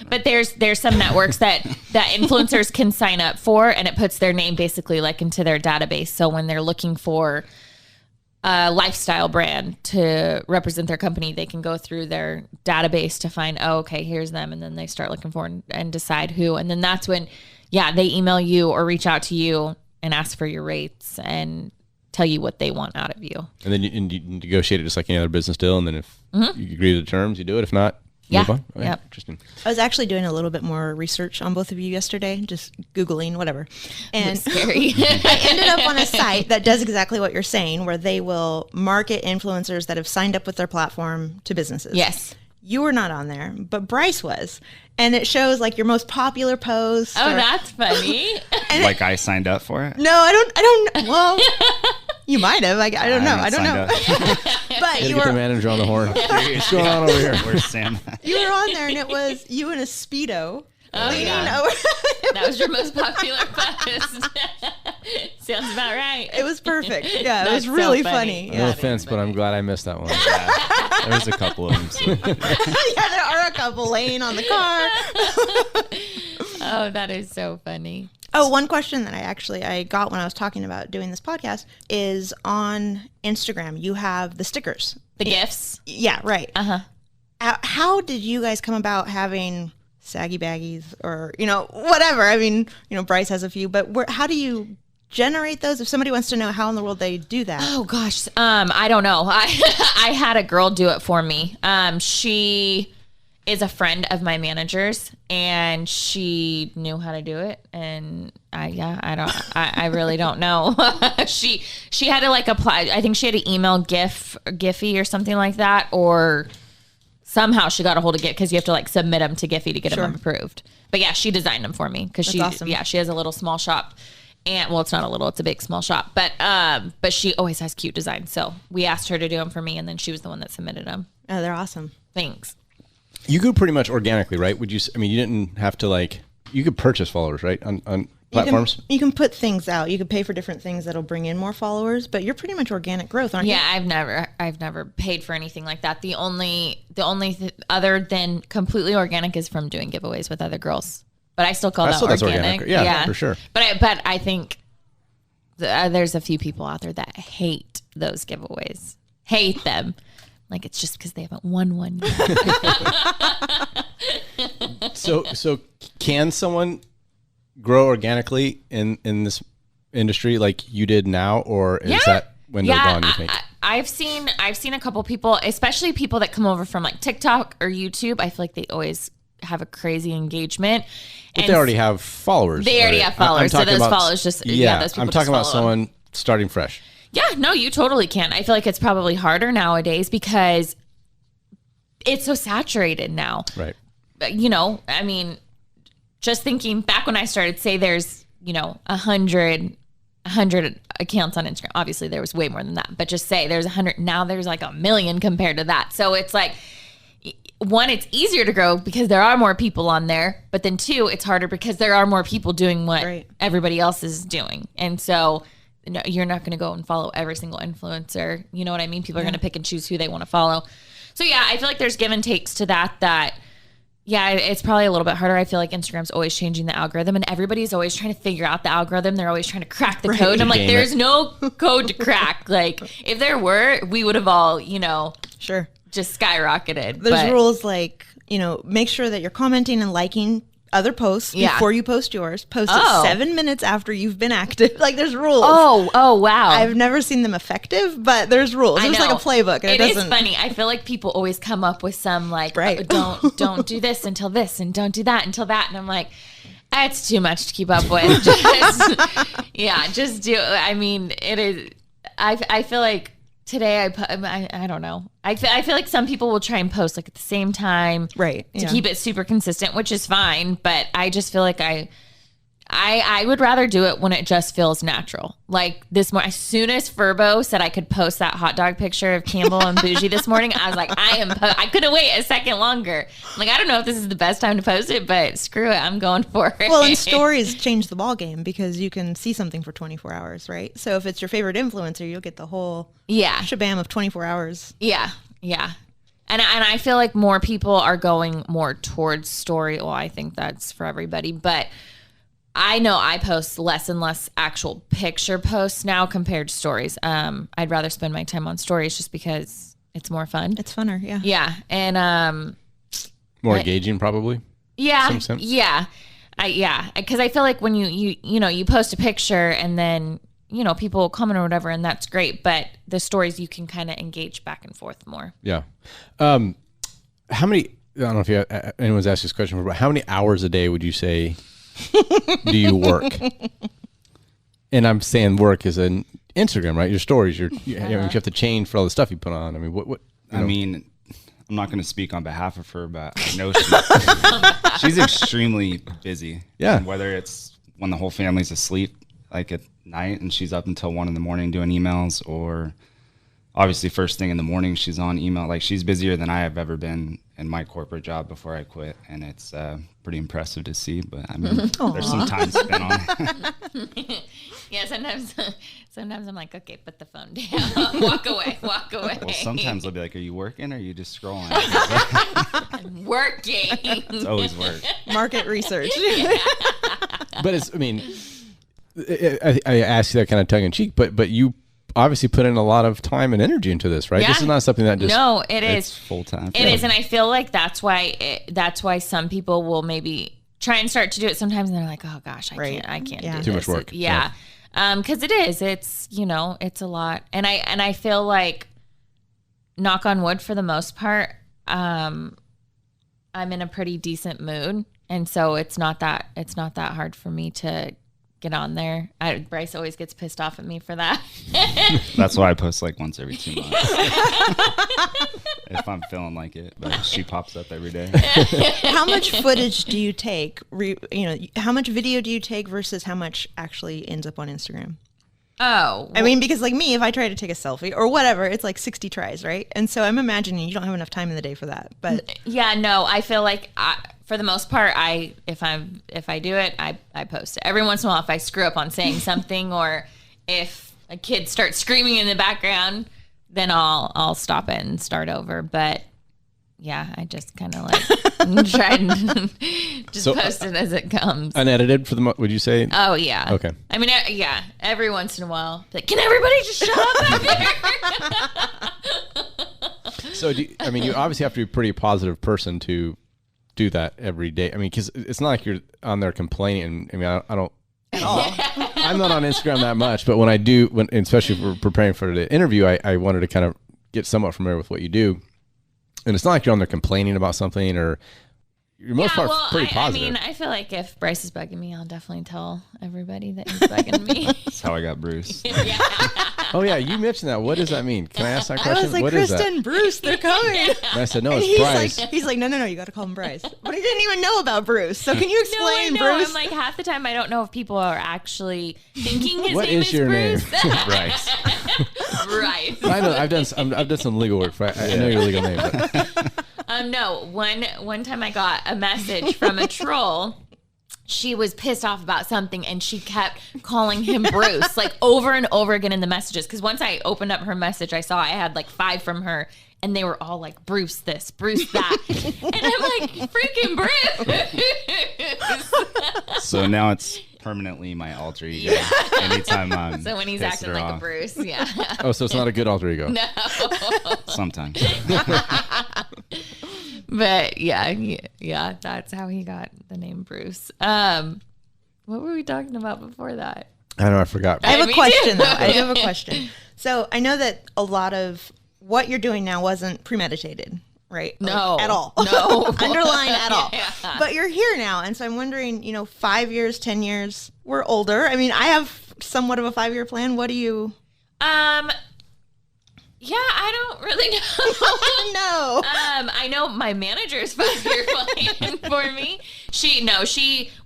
But there's some networks that influencers can sign up for, and it puts their name basically like into their database. So when they're looking for a lifestyle brand to represent their company, they can go through their database to find, okay, here's them. And then they start looking for and decide who. And then that's when, they email you or reach out to you and ask for your rates and tell you what they want out of you. And then you negotiate it just like any other business deal. And then if you agree to the terms, you do it. If not, move on. Okay, interesting. I was actually doing a little bit more research on both of you yesterday, just Googling, whatever. And scary. I ended up on a site that does exactly what you're saying, where they will market influencers that have signed up with their platform to businesses. Yes. You were not on there, but Bryce was. And it shows like your most popular post. Oh, that's funny. Like I signed up for it? No, I don't. Well, you might have. I don't know. I don't know. But you get the manager on the horn. What's going on over here? Where's Sam? You were on there, and it was you in a Speedo. Oh, yeah. That was your most popular post. Sounds about right. It was perfect. Yeah, it was really so funny. No offense, but I'm glad I missed that one. Yeah, there's a couple of them. So. Yeah, there are a couple laying on the car. Oh, that is so funny. Oh, one question that I got when I was talking about doing this podcast is on Instagram. You have the stickers. The gifts? Yeah, right. Uh-huh. How did you guys come about having saggy baggies or, whatever? I mean, Bryce has a few, but how do you generate those? If somebody wants to know how in the world they do that. Oh gosh. I don't know. I had a girl do it for me. She is a friend of my manager's and she knew how to do it. And I really don't know. She had to like apply. I think she had to email Giphy or something like that, or somehow she got a hold of Giphy because you have to like submit them to Giphy to get them approved. But yeah, she designed them for me because she has a little small shop. And well, it's not a little, it's a big, small shop, but she always has cute designs. So we asked her to do them for me. And then she was the one that submitted them. Oh, they're awesome. Thanks. You grew pretty much organically, right? You didn't have to you could purchase followers, right? On platforms. You can put things out. You could pay for different things that'll bring in more followers, but you're pretty much organic growth, aren't you? Yeah, I've never paid for anything like that. The only other than completely organic is from doing giveaways with other girls. But I still call that organic. Yeah, for sure. But I think there's a few people out there that hate those giveaways. Hate them. Like it's just because they haven't won one yet. So can someone grow organically in this industry like you did now, or is that window gone, you think? I've seen a couple people, especially people that come over from like TikTok or YouTube. I feel like they always have a crazy engagement. But they already have followers. They already have followers. So those followers just, those people I'm talking about someone starting fresh. Yeah, no, you totally can. I feel like it's probably harder nowadays because it's so saturated now. Right. I mean, just thinking back when I started, say there's, 100 accounts on Instagram. Obviously there was way more than that, but just say there's 100. Now there's like 1 million compared to that. So it's like, one, it's easier to grow because there are more people on there, but then two, it's harder because there are more people doing what everybody else is doing. And so you're not going to go and follow every single influencer. You know what I mean? People are going to pick and choose who they want to follow. So yeah, I feel like there's give and takes to that, it's probably a little bit harder. I feel like Instagram's always changing the algorithm and everybody's always trying to figure out the algorithm. They're always trying to crack the code. And I'm like, there's no code to crack. Like if there were, we would have all, Sure. just skyrocketed. There's rules like, make sure that you're commenting and liking other posts before you post yours. Post it 7 minutes after you've been active. Like there's rules. Oh, wow. I've never seen them effective, but there's rules. There's like a playbook. And it is funny. I feel like people always come up with some like, don't do this until this and don't do that until that. And I'm like, it's too much to keep up with. Just do it. I mean, it is. I feel like today I don't know. I feel like some people will try and post like at the same time, right? To keep it super consistent, which is fine. But I just feel like I would rather do it when it just feels natural. Like this morning, as soon as Furbo said I could post that hot dog picture of Campbell and Bougie this morning, I was like, I couldn't wait a second longer. I'm like, I don't know if this is the best time to post it, but screw it, I'm going for it. Well, and stories change the ball game because you can see something for 24 hours, right? So if it's your favorite influencer, you'll get the whole shabam of 24 hours. Yeah. And I feel like more people are going more towards story. Well, I think that's for everybody, but I know I post less and less actual picture posts now compared to stories. I'd rather spend my time on stories just because it's more fun. It's funner, yeah. Yeah, and more engaging, probably. Yeah, some sense. Yeah, because I feel like when you post a picture and then people comment or whatever, and that's great. But the stories you can kind of engage back and forth more. Yeah. How many? I don't know if anyone's asked this question before, but how many hours a day would you say do you work? And I'm saying work is an Instagram, right? Your stories, you have to change for all the stuff you put on. I mean, what? I mean, I'm not going to speak on behalf of her, but I know she's extremely busy. Yeah. And whether it's when the whole family's asleep, like at night, and she's up until 1 a.m. doing emails, or obviously first thing in the morning she's on email. Like she's busier than I have ever been in my corporate job before I quit, and it's pretty impressive to see. But I mean, there's some time spent on it. Yeah, sometimes I'm like, okay, put the phone down, walk away. Well, sometimes I'll be like, are you working or are you just scrolling? I'm working. It's always work. Market research. But it's, I mean, I ask you that kind of tongue in cheek, but you obviously put in a lot of time and energy into this, right? Yeah. This is not something that just it's full time. It is, and I feel like that's why some people will maybe try and start to do it sometimes, and they're like, oh gosh, I can't do too this. much work. Yeah. Because it's it's a lot, and I feel like, knock on wood, for the most part, I'm in a pretty decent mood, and so it's not that hard for me to get on there. Bryce always gets pissed off at me for that. That's why I post like once every 2 months. If I'm feeling like it, but she pops up every day. How much footage do you take? How much video do you take versus how much actually ends up on Instagram? Oh, I mean, because like me, if I try to take a selfie or whatever, it's like 60 tries, right? And so I'm imagining you don't have enough time in the day for that. But yeah, no, I feel like for the most part, if I do it, I post it. Every once in a while, if I screw up on saying something, or if a kid starts screaming in the background, then I'll stop it and start over. But yeah, I just kind of like try and just post it as it comes. Unedited for the would you say? Oh yeah. Okay. I mean, yeah. Every once in a while, like, can everybody just shut up out there? So you obviously have to be a pretty positive person to do that every day. I mean, because it's not like you're on there complaining. I mean, I don't. at all. I'm not on Instagram that much, but when I do, especially for preparing for the interview, I wanted to kind of get somewhat familiar with what you do. And it's not like you're on there complaining about something, or you're most part pretty positive. I mean, I feel like if Bryce is bugging me, I'll definitely tell everybody that he's bugging me. That's how I got Bruce. Yeah. Oh yeah, you mentioned that. What does that mean? Can I ask that question? I was like, what is Krista that? and Bruce, they're coming. And I said, no, And it's Bryce. he's like, no, you got to call him Bryce. But he didn't even know about Bruce. So can you explain, No, I know. Bruce? I'm like, half the time I don't know if people are actually thinking his What name is your name? Bruce. Bryce. Bryce. I know. I've done some legal work. I know your legal name. But. No. One time I got a message from a troll. She was pissed off about something, and she kept calling him Bruce, like over and over again in the messages. Because once I opened up her message, I saw I had like 5 from her, and they were all like, Bruce this, Bruce that. And I'm like, freaking Bruce. So now it's permanently my alter ego. Yeah. Anytime I'm So when he's pissed acting her like off. a Bruce, yeah. Oh, so it's not a good alter ego. No. Sometimes. But yeah, that's how he got the name Bruce. What were we talking about before that? I don't know. I forgot. I have Me a question, too. though. I do have a question. So I know that a lot of what you're doing now wasn't premeditated, right? No. Like, at all. No. Underline at all. Yeah. But you're here now. And so I'm wondering, 5 years, 10 years, we're older. I mean, I have somewhat of a 5-year plan. What do you? Yeah, I don't really know. No. I know my manager's 5-year plan for me.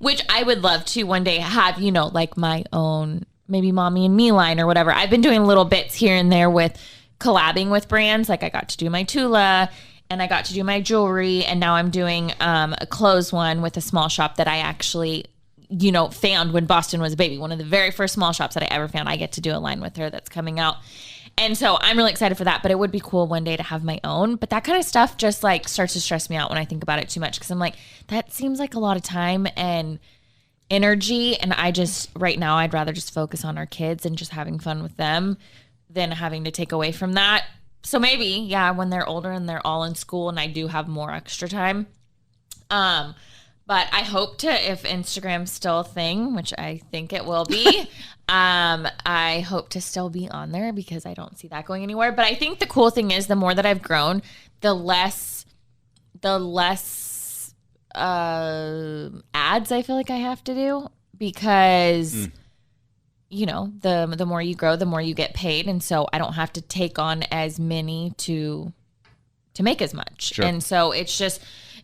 Which I would love to one day have, like my own, maybe Mommy and Me line or whatever. I've been doing little bits here and there with collabing with brands. Like I got to do my Tula, and I got to do my jewelry, and now I'm doing a clothes one with a small shop that I actually, found when Boston was a baby. One of the very first small shops that I ever found. I get to do a line with her that's coming out. And so I'm really excited for that, but it would be cool one day to have my own. But that kind of stuff just like starts to stress me out when I think about it too much, because I'm like, that seems like a lot of time and energy. And right now, I'd rather just focus on our kids and just having fun with them than having to take away from that. So maybe, yeah, when they're older and they're all in school and I do have more extra time. But I hope to, if Instagram's still a thing, which I think it will be, I hope to still be on there because I don't see that going anywhere. But I think the cool thing is the more that I've grown, the less ads I feel like I have to do, because the more you grow, the more you get paid, and so I don't have to take on as many to make as much. Sure. And so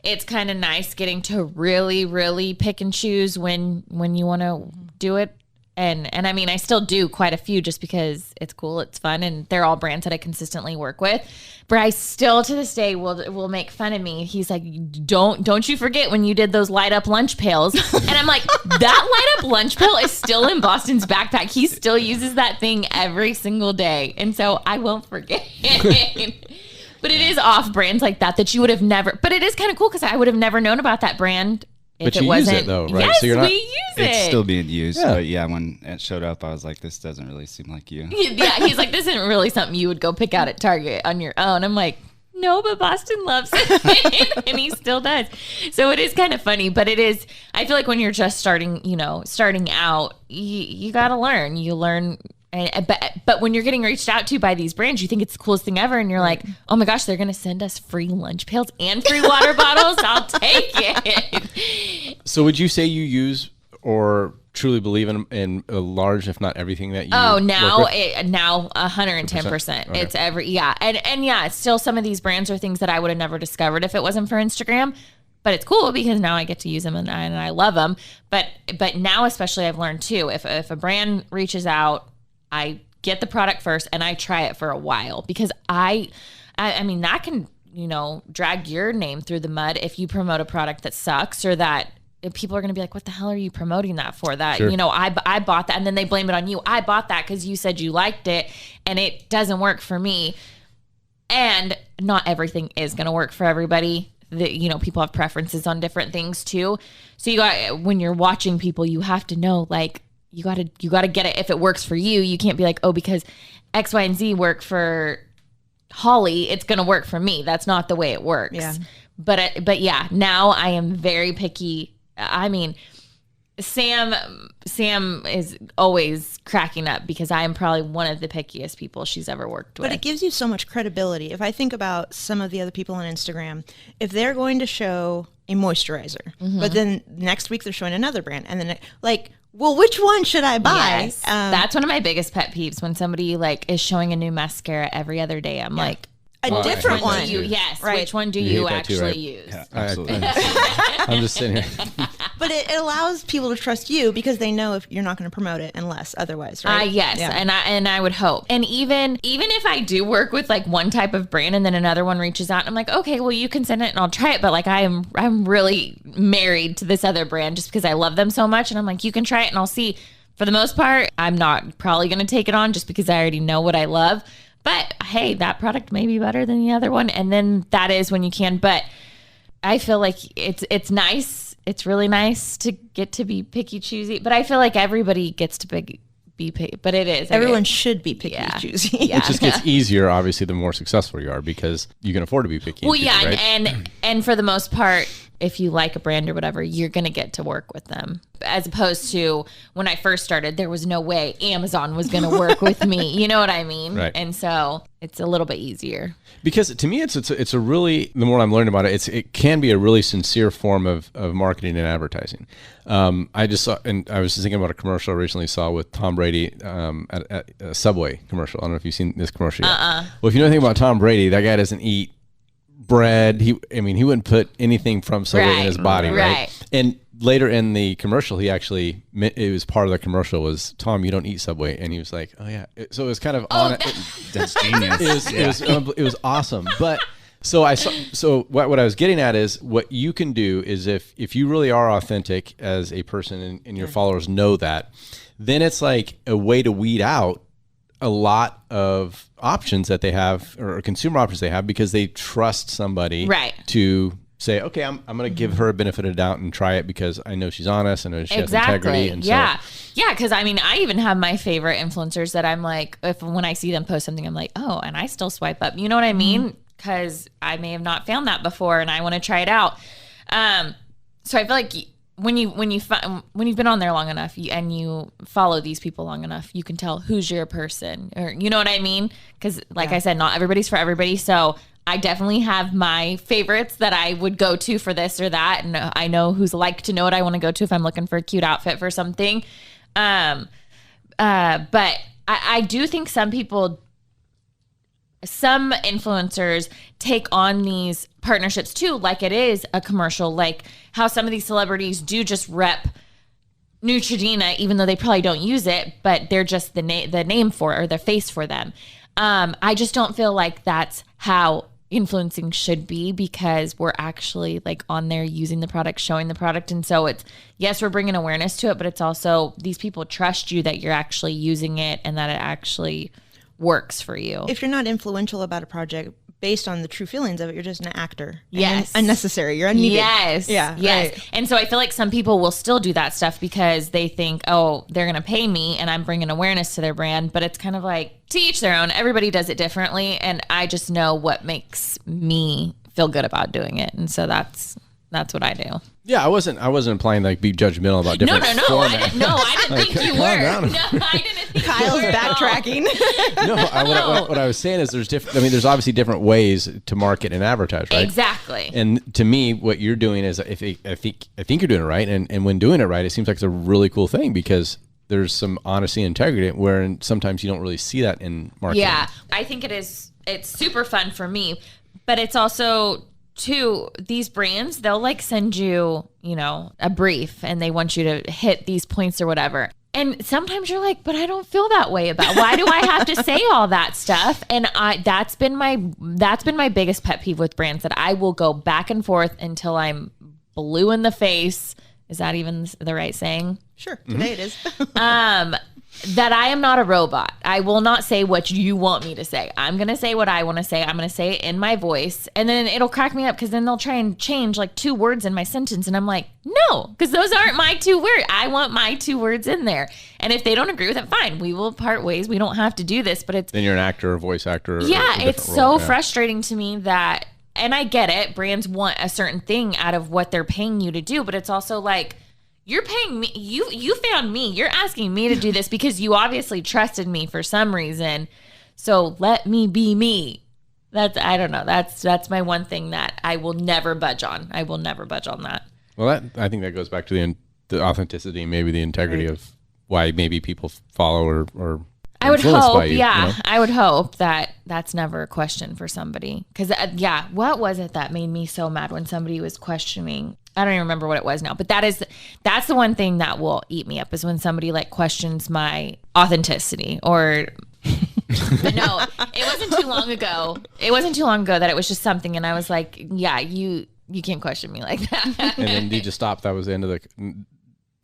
it's kind of nice getting to really, really pick and choose when you want to do it. And I mean, I still do quite a few just because it's cool, it's fun, and they're all brands that I consistently work with. Bryce still to this day will make fun of me. He's like, don't you forget when you did those light up lunch pails. And I'm like, that light up lunch pail is still in Boston's backpack. He still uses that thing every single day. And so I won't forget. But it is off brands like that you would have never, but it is kind of cool because I would have never known about that brand if But it you wasn't, use it though, right? Yes, So you're not- we use it. It's still being used, Yeah. but yeah, when it showed up, I was like, this doesn't really seem like you. Yeah, he's like, this isn't really something you would go pick out at Target on your own. I'm like, no, but Boston loves it. And he still does. So it is kind of funny, but it is, I feel like when you're just starting out, you got to learn. You learn. But when you're getting reached out to by these brands, you think it's the coolest thing ever. And you're like, oh my gosh, they're going to send us free lunch pails and free water bottles. I'll take it. So would you say you use or truly believe in a large, if not everything that you Oh, work now with? now 110%. Okay. It's and yeah, it's still some of these brands are things that I would have never discovered if it wasn't for Instagram. But it's cool because now I get to use them and I love them. But now especially I've learned too, if a brand reaches out, I get the product first and I try it for a while because I mean that can drag your name through the mud if you promote a product that sucks or that. People are going to be like, what the hell are you promoting that for? That, sure. I bought that. And then they blame it on you. I bought that because you said you liked it and it doesn't work for me. And not everything is going to work for everybody. People have preferences on different things too. So when you're watching people, you have to know, like, you got to get it. If it works for you, you can't be like, oh, because X, Y, and Z work for Holly, it's going to work for me. That's not the way it works. Yeah. But yeah, now I am very picky. I mean, Sam is always cracking up because I am probably one of the pickiest people she's ever worked with. But it gives you so much credibility. If I think about some of the other people on Instagram, if they're going to show a moisturizer, but then next week they're showing another brand, and then well, which one should I buy? Yes. That's one of my biggest pet peeves when somebody is showing a new mascara every other day. I'm like, a different one. Yes, Right. which one do You you hate that too, actually right? use? Yeah, absolutely. I'm just sitting here. But it allows people to trust you because they know if you're not going to promote it unless otherwise, right? Yes, Yeah. and I would hope. And even if I do work with one type of brand and then another one reaches out, and I'm like, okay, well you can send it and I'll try it. But I'm really married to this other brand just because I love them so much. And I'm like, you can try it and I'll see. For the most part, I'm not probably going to take it on just because I already know what I love. But hey, that product may be better than the other one. And then that is when you can. But I feel like it's nice. It's really nice to get to be picky choosy. But I feel like everybody gets to be picky. But it is. Everyone should be picky choosy. Yeah. It just gets easier, obviously, the more successful you are because you can afford to be picky. Well, and yeah. choosy, right? And for the most part, if you like a brand or whatever, you're going to get to work with them. As opposed to when I first started, there was no way Amazon was going to work with me. You know what I mean? Right. And so it's a little bit easier. Because to me, it's a really, the more I'm learning about it, it can be a really sincere form of marketing and advertising. I just saw, and I was just thinking about a commercial I recently saw with Tom Brady at a Subway commercial. I don't know if you've seen this commercial yet. Well, if you know anything about Tom Brady, that guy doesn't eat bread. He wouldn't put anything from Subway in his body, right? And later in the commercial, he actually, it was part of the commercial was, Tom, you don't eat Subway. And he was like, oh yeah. So it was kind of on it. That's genius. It was awesome. But so what I was getting at is what you can do is if you really are authentic as a person and your followers know that, then it's like a way to weed out a lot of options that they have or consumer options they have because they trust somebody to say, okay, I'm going to give her a benefit of the doubt and try it because I know she's honest and I know she has integrity. And yeah. Because I even have my favorite influencers that I'm like, when I see them post something, I'm like, oh, and I still swipe up. You know what I mean? Because I may have not found that before and I want to try it out. So I feel like when you've been on there long enough and you follow these people long enough, you can tell who's your person, or you know what I mean? Because I said, not everybody's for everybody. So I definitely have my favorites that I would go to for this or that. And I know who's like to know what I want to go to if I'm looking for a cute outfit for something. But I do think some influencers take on these partnerships too, like it is a commercial, like how some of these celebrities do just rep Neutrogena, even though they probably don't use it, but they're just the name for it or the face for them. I just don't feel like that's how influencing should be because we're actually on there using the product, showing the product. And so it's, yes, we're bringing awareness to it, but it's also these people trust you that you're actually using it and that it actually works for you. If you're not influential about a project, based on the true feelings of it. You're just an actor. Yes. And unnecessary. You're unneeded. Yes. Yeah. Yes. Right. And so I feel like some people will still do that stuff because they think, oh, they're going to pay me and I'm bringing awareness to their brand. But it's kind of like, to each their own. Everybody does it differently. And I just know what makes me feel good about doing it. And so that's what I do. Yeah, I wasn't implying like be judgmental about different formats. I didn't think you were. down. No, I didn't think Kyle's you were. backtracking. What I was saying is there's different. I mean, there's obviously different ways to market and advertise, right? Exactly. And to me, what you're doing is, I think you're doing it right. And when doing it right, it seems like it's a really cool thing because there's some honesty and integrity where sometimes you don't really see that in marketing. Yeah, I think it is. It's super fun for me, but it's also too, these brands, they'll like send you, a brief and they want you to hit these points or whatever. And sometimes you're like, but I don't feel that way about, why do I have to say all that stuff? And that's been my biggest pet peeve with brands, that I will go back and forth until I'm blue in the face. Is that even the right saying? Sure. Today it is. That I am not a robot. I will not say what you want me to say. I'm going to say what I want to say. I'm going to say it in my voice. And then it'll crack me up because then they'll try and change like 2 words in my sentence. And I'm like, no, because those aren't my 2 words. I want my 2 words in there. And if they don't agree with it, fine. We will part ways. We don't have to do this. But it's... Then you're an actor or voice actor. Or yeah, it's so frustrating to me that... And I get it. Brands want a certain thing out of what they're paying you to do. But it's also like... You're paying me. You found me. You're asking me to do this because you obviously trusted me for some reason. So let me be me. I don't know. That's my one thing that I will never budge on. I will never budge on that. Well, I think that goes back to the authenticity, maybe the integrity of why maybe people follow or I would hope, you, I would hope that that's never a question for somebody. Because, what was it that made me so mad when somebody was questioning? I don't even remember what it was now, but that's the one thing that will eat me up is when somebody like questions my authenticity or... But no, it wasn't too long ago. That it was just something, and I was like, yeah, you can't question me like that. And then you just stopped. That was the end of the...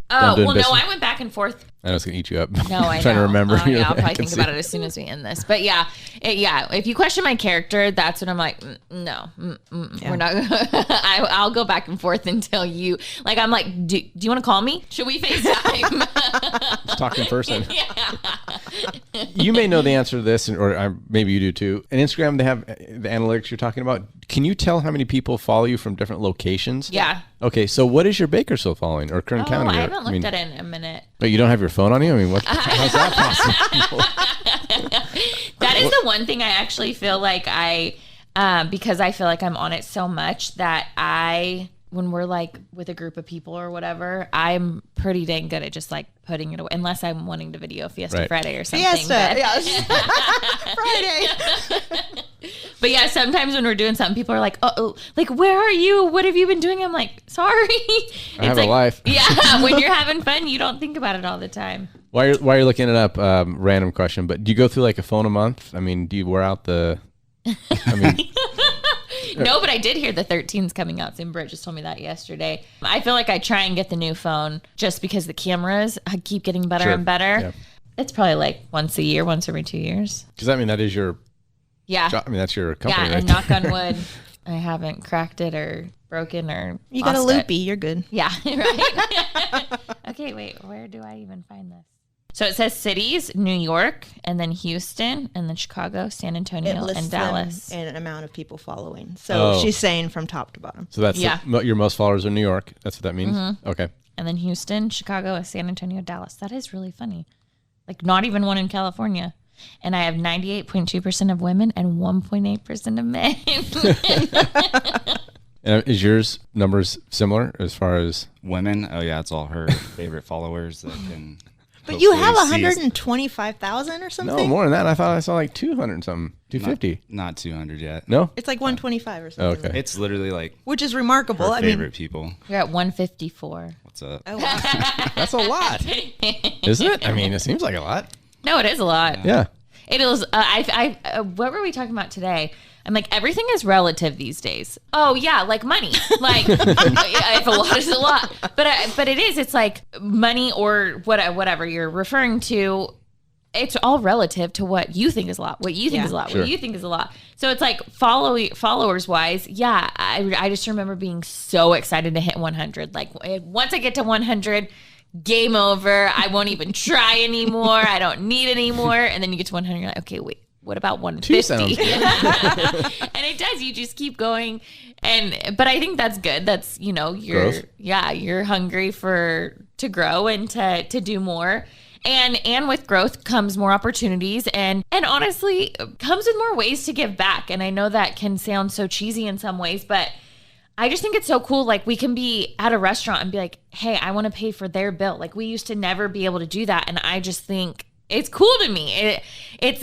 Oh, well, no, I went back and forth. I know it's going to eat you up. No, I know. Trying to remember. Yeah, I'll probably think about it as soon as we end this. But if you question my character, that's when I'm like, no, we're not. I'll go back and forth until you, like, I'm like, do you want to call me? Should we FaceTime? Let's talk in person. Yeah. You may know the answer to this, or maybe you do too. In Instagram, they have the analytics you're talking about. Can you tell how many people follow you from different locations? Yeah. Okay, so what is your Bakersfield following or Kern County? I haven't looked at it in a minute. But you don't have your phone on you? I mean, how's that possible? That is the one thing I actually feel like because I feel like I'm on it so much that when we're like with a group of people or whatever, I'm pretty dang good at just like putting it away, unless I'm wanting to video Fiesta Friday or something. Yes. Friday. But yeah, sometimes when we're doing something, people are like, oh, like, where are you? What have you been doing? I'm like, sorry. I have a life. Yeah, when you're having fun, you don't think about it all the time. While you're looking it up, random question, but do you go through like a phone a month? I mean, do you wear out the... No, but I did hear the 13's coming out soon. Britt just told me that yesterday. I feel like I try and get the new phone just because the cameras keep getting better and better. Yeah. It's probably like once a year, once every 2 years. Because I mean, that is your... Yeah. I mean, that's your company, right? And knock on wood, I haven't cracked it or broken or You got a loopy. You're good. Yeah, right? Okay, wait. Where do I even find this? So it says cities, New York, and then Houston, and then Chicago, San Antonio, and Dallas. And an amount of people following. So she's saying from top to bottom. So that's your most followers are New York. That's what that means? Mm-hmm. Okay. And then Houston, Chicago, San Antonio, Dallas. That is really funny. Like not even one in California. And I have 98.2% of women and 1.8% of men. And is yours numbers similar as far as women? Oh yeah, it's all her favorite followers that can. But you have 125,000 or something? No, more than that. I thought I saw like 200 something, 250. Not 200 yet. No, it's like 125 or something. Okay, it's literally like which is remarkable. Her favorite people. You're at 154. What's up? Oh, wow. That's a lot, isn't it? I mean, it seems like a lot. No, it is a lot. Yeah. It is. What were we talking about today? I'm like, everything is relative these days. Oh yeah, like money. Like if a lot is a lot, but it is. It's like money or whatever you're referring to. it's all relative to what you think is a lot, what you think is a lot, what you think is a lot. So it's like followers wise. Yeah. I just remember being so excited to hit 100. Like once I get to 100, game over. I won't even try anymore. I don't need anymore. And then you get to 100. You're like, okay, wait, what about 150? And it does. You just keep going. But I think that's good. That's, you're hungry to grow and to do more. And with growth comes more opportunities and honestly comes with more ways to give back. And I know that can sound so cheesy in some ways, but I just think it's so cool. Like we can be at a restaurant and be like, hey, I want to pay for their bill. Like we used to never be able to do that. And I just think it's cool to me.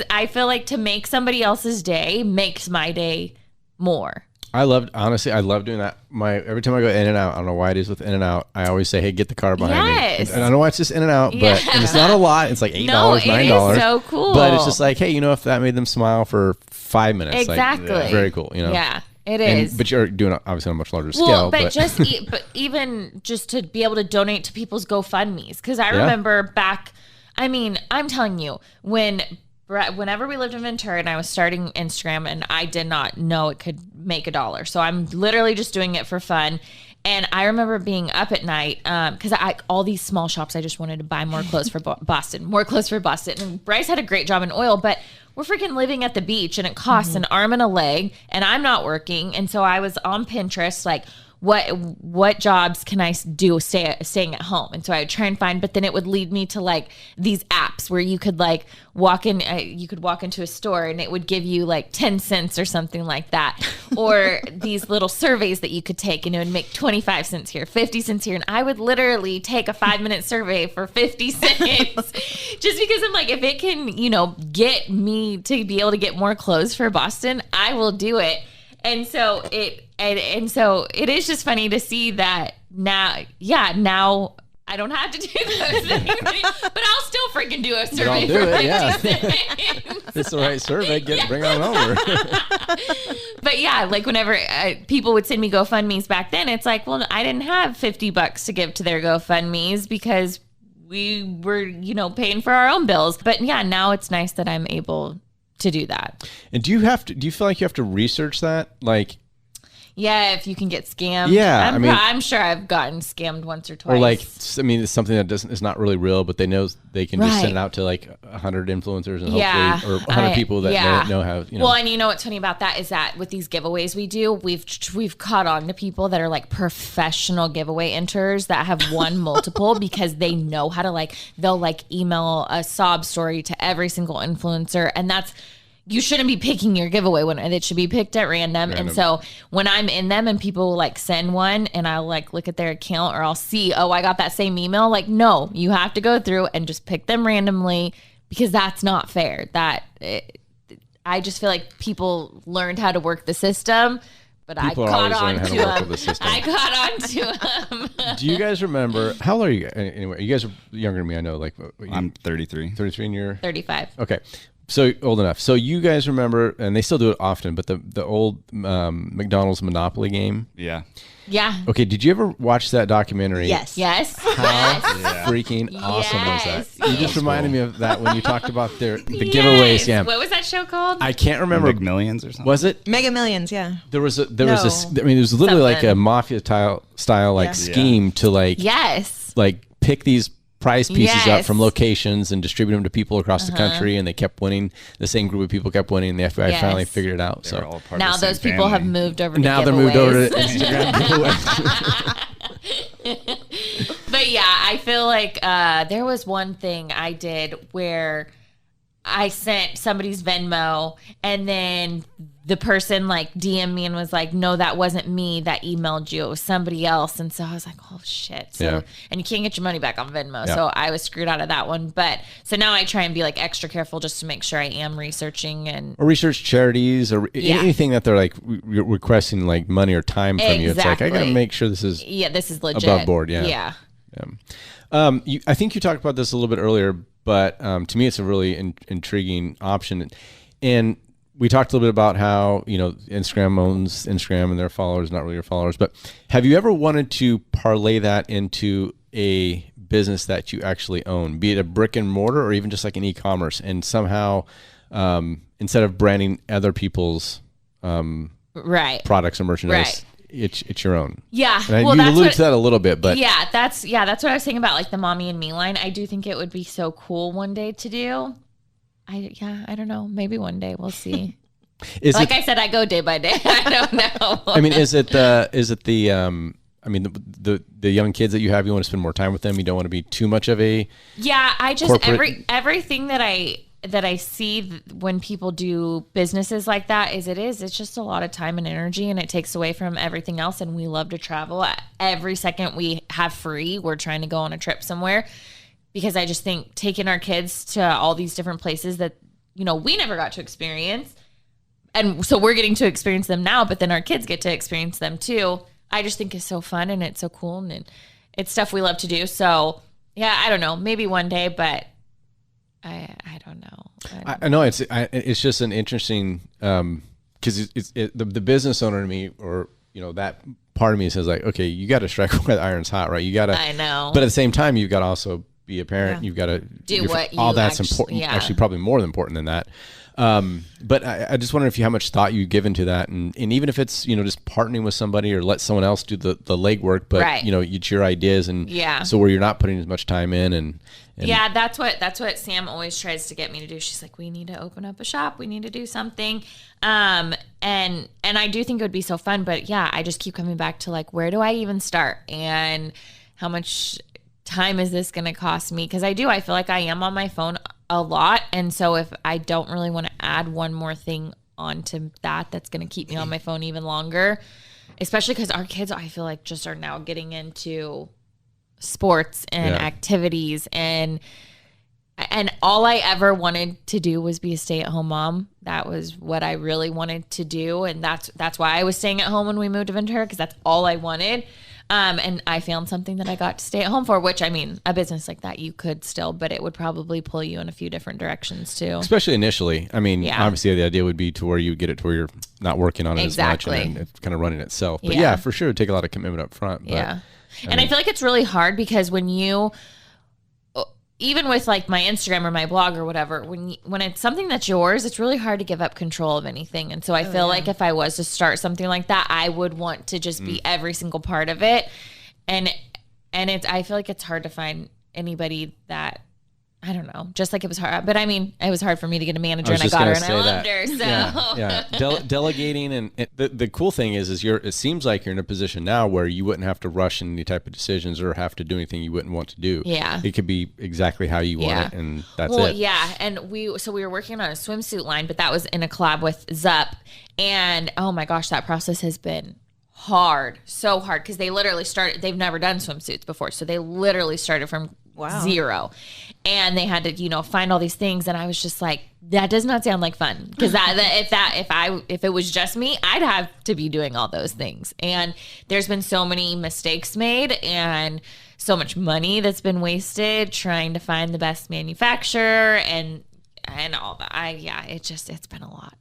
I feel like to make somebody else's day makes my day more. Honestly, I love doing that. Every time I go in and out, I don't know why it is with in and out, I always say, hey, get the car behind me. And I don't know why it's just in and out, but and it's not a lot. It's like $8, $9. It is so cool. But it's just like, hey, if that made them smile for 5 minutes. Exactly. Like, very cool, Yeah. It is. But you're doing it obviously on a much larger scale. But even just to be able to donate to people's GoFundMes. Because I remember back, I'm telling you, whenever we lived in Ventura and I was starting Instagram and I did not know it could make $1. So I'm literally just doing it for fun. And I remember being up at night because all these small shops, I just wanted to buy more clothes for Boston. And Bryce had a great job in oil, but we're freaking living at the beach and it costs an arm and a leg and I'm not working. And so I was on Pinterest, like, what jobs can I do staying at home? And so I would try and find, but then it would lead me to like these apps where you could like walk into a store and it would give you like 10 cents or something like that. Or these little surveys that you could take and it would make 25 cents here, 50 cents here. And I would literally take a 5-minute survey for 50 cents just because I'm like, if it can, get me to be able to get more clothes for Boston, I will do it. And so it is just funny to see that now I don't have to do those things, but I'll still freaking do a survey for 50 cents. It's the right survey. Bring it on over. But yeah, like whenever people would send me GoFundMes back then, it's like, well, I didn't have $50 to give to their GoFundMes because we were, paying for our own bills. But yeah, now it's nice that I'm able to do that. And do you feel like you have to research that? Like, yeah, if you can get scammed. Yeah, I'm sure I've gotten scammed once or twice. Or like, it's something that is not really real, but they know they can just send it out to like 100 influencers and hopefully, or 100 people that they know have. Well, and what's funny about that is that with these giveaways we do, we've caught on to people that are like professional giveaway enters that have won multiple because they know how to they'll like email a sob story to every single influencer, and that's. You shouldn't be picking your giveaway winner. It should be picked at random. And so when I'm in them and people like send one and I'll like look at their account or I'll see, I got that same email. Like, no, you have to go through and just pick them randomly because that's not fair. I just feel like people learned how to work the system, but people I caught on to them. I caught on to them. Do you guys remember, how old are you? Anyway, you guys are younger than me, I know. Like, I'm 33. 33 and you're? 35. Okay. So old enough. So you guys remember, and they still do it often, but the old McDonald's Monopoly game? Yeah. Yeah. Okay. Did you ever watch that documentary? Yes. How freaking awesome was that? You just reminded me of that when you talked about the giveaways. Yeah. What was that show called? I can't remember. McMillions or something. Was it? Mega Millions, yeah. There was literally like a mafia style like scheme to like pick these prize pieces up from locations and distribute them to people across the country, and they kept winning. The same group of people kept winning, and the FBI finally figured it out. They're all part now of the those same people family. have moved over to now giveaways. They're moved over to Instagram giveaways. But yeah, I feel like there was one thing I did where I sent somebody's Venmo and then the person like DM'd me and was like, no, that wasn't me that emailed you. It was somebody else. And so I was like, oh shit. So, and you can't get your money back on Venmo. Yeah. So I was screwed out of that one. But so now I try and be like extra careful just to make sure I am researching or research charities or anything that they're like requesting like money or time from you. It's like, I got to make sure this is legit. Above board. Yeah. I think you talked about this a little bit earlier, but to me, it's a really intriguing option. And we talked a little bit about how, Instagram owns Instagram and their followers, not really your followers. But have you ever wanted to parlay that into a business that you actually own, be it a brick and mortar or even just like an e-commerce, and somehow instead of branding other people's products or merchandise, it's your own. Yeah. And you alluded to that a little bit, but that's what I was saying about like the Mommy and Me line. I do think it would be so cool one day to do. I don't know. Maybe one day we'll see. I said, I go day by day. I don't know. I mean, is it the young kids that you have, you want to spend more time with them. You don't want to be too much of a I just corporate... everything that I see when people do businesses like that it's just a lot of time and energy, and it takes away from everything else. And we love to travel. Every second we have free, we're trying to go on a trip somewhere, because I just think taking our kids to all these different places that, we never got to experience. And so we're getting to experience them now, but then our kids get to experience them too. I just think it's so fun and it's so cool, and it's stuff we love to do. So yeah, I don't know, maybe one day, but I don't know. I know it's just an interesting, because the business owner in me, or that part of me says like, okay, you got to strike where the iron's hot, right? You got to. I know. But at the same time, you've got to also be a parent. Yeah. You've got to do what all that's important. Yeah. Actually, probably more important than that. But I just wonder how much thought you give into that, and even if it's just partnering with somebody or let someone else do the legwork, but it's your ideas, and so where you're not putting as much time in, and that's what Sam always tries to get me to do. She's like, we need to open up a shop, we need to do something, and I do think it would be so fun, but I just keep coming back to like, where do I even start, and how much time is this going to cost me? Because I feel like I am on my phone a lot, and so if I don't really want to add one more thing onto that's going to keep me on my phone even longer, especially because our kids, I feel like, just are now getting into sports and activities, and all I ever wanted to do was be a stay-at-home mom. That was what I really wanted to do, and that's why I was staying at home when we moved to Ventura, because that's all I wanted. And I found something that I got to stay at home for, which, I mean, a business like that, you could still, but it would probably pull you in a few different directions too. Especially initially. I mean, obviously the idea would be to where you get it to where you're not working on it as much, and it's kind of running itself. But for sure, it'd take a lot of commitment up front. But, I feel like it's really hard because when even with like my Instagram or my blog or whatever, when it's something that's yours, it's really hard to give up control of anything. And so I feel like if I was to start something like that, I would want to just be every single part of it. And I feel like it's hard to find anybody that, I don't know, just like it was hard. But I mean, it was hard for me to get a manager, and I got her, and I loved her. So delegating, and the cool thing is it seems like you're in a position now where you wouldn't have to rush any type of decisions or have to do anything you wouldn't want to do. Yeah, it could be exactly how you want it, and that's it. Yeah, and we were working on a swimsuit line, but that was in a collab with Zup, and oh my gosh, that process has been so hard, because they literally started. They've never done swimsuits before, so they literally started from zero, and they had to find all these things, and I was just like, that does not sound like fun, because if it was just me, I'd have to be doing all those things, and there's been so many mistakes made and so much money that's been wasted trying to find the best manufacturer and all that. It's been a lot.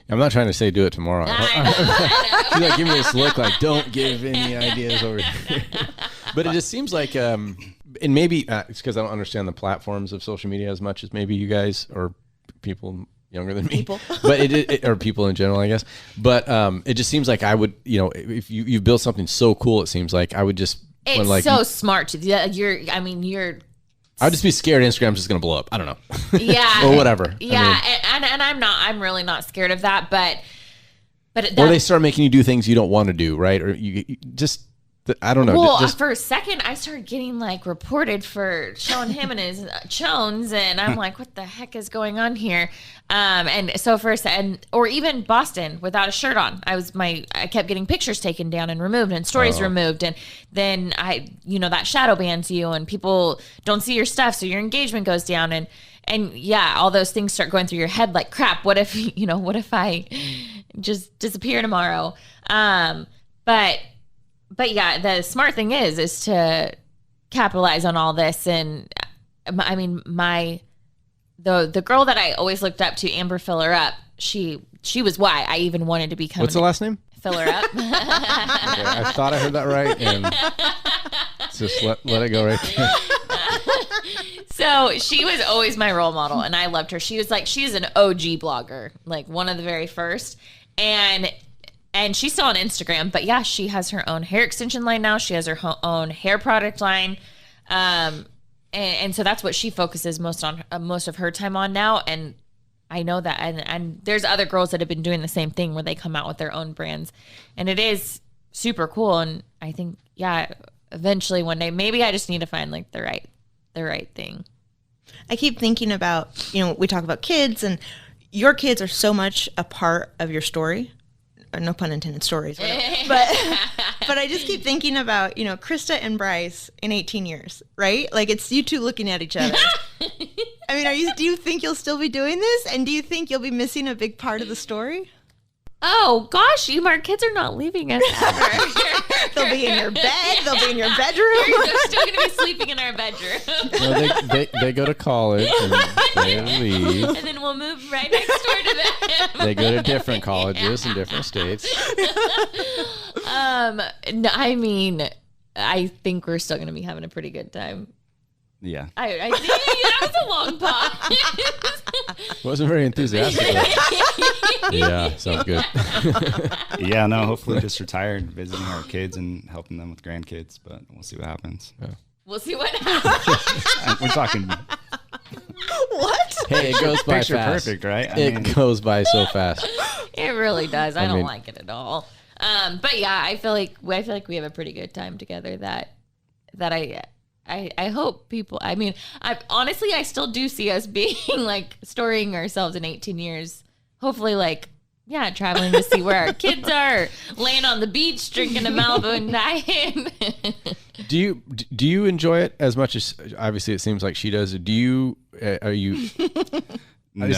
I'm not trying to say do it tomorrow. She's like, give me this look like, don't give any ideas over here. But it just seems like, and maybe it's because I don't understand the platforms of social media as much as maybe you guys, or people younger than me. But or people in general, I guess. But it just seems like I would, if you build something so cool, it seems like I would just. It's so smart. I'd just be scared Instagram's just going to blow up. I don't know. Yeah. Or whatever. Yeah. And I'm really not scared of that, but or they start making you do things you don't want to do, right? Or you just, I don't know. Well, for a second, I started getting like reported for showing him and his chones, and I'm like, what the heck is going on here? And so or even Boston without a shirt on, I kept getting pictures taken down and removed, and stories removed, and then that shadow bans you, and people don't see your stuff, so your engagement goes down, and all those things start going through your head, like, crap, what if I just disappear tomorrow? But yeah, the smart thing is to capitalize on all this. And I mean, the girl that I always looked up to, Amber Filler Up, she was why I even wanted to become. What's the last name? Filler Up. Okay, I thought I heard that right. And Just let it go right there. So she was always my role model, and I loved her. She's an OG blogger, like one of the very first. And she's still on Instagram, but yeah, she has her own hair extension line now. She has her own hair product line. And so that's what she focuses most of her time on now. And I know that, and there's other girls that have been doing the same thing where they come out with their own brands, and it is super cool. And I think, yeah, eventually one day, maybe I just need to find like the right thing. I keep thinking about, we talk about kids, and your kids are so much a part of your story. No pun intended, stories. But I just keep thinking about, Krista and Bryce in 18 years, right? Like, it's you two looking at each other. I mean, do you think you'll still be doing this? And do you think you'll be missing a big part of the story? Oh, gosh, our kids are not leaving us ever. They'll be in your bed. They'll be in your bedroom. They're still going to be sleeping in our bedroom. No, they go to college and they leave. And then we'll move right next door to them. They go to different colleges in different states. No, I mean, I think we're still going to be having a pretty good time. Yeah. I think that was a long pause. Wasn't very enthusiastic. Yeah, sounds good. Yeah, no, hopefully just retired, visiting our kids and helping them with grandkids, but we'll see what happens. Yeah. We'll see what happens. We're talking. What? Hey, it goes by Picture fast. perfect, right? It goes by so fast. It really does. I don't mean, like it at all. But yeah, I feel like we have a pretty good time together that I hope people, I mean, honestly, I still do see us being like storying ourselves in 18 years. Hopefully, like, yeah, traveling to see where our kids are, laying on the beach, drinking a Malibu and dying. Do you enjoy it as much as, obviously it seems like she does? Are you? No. Like,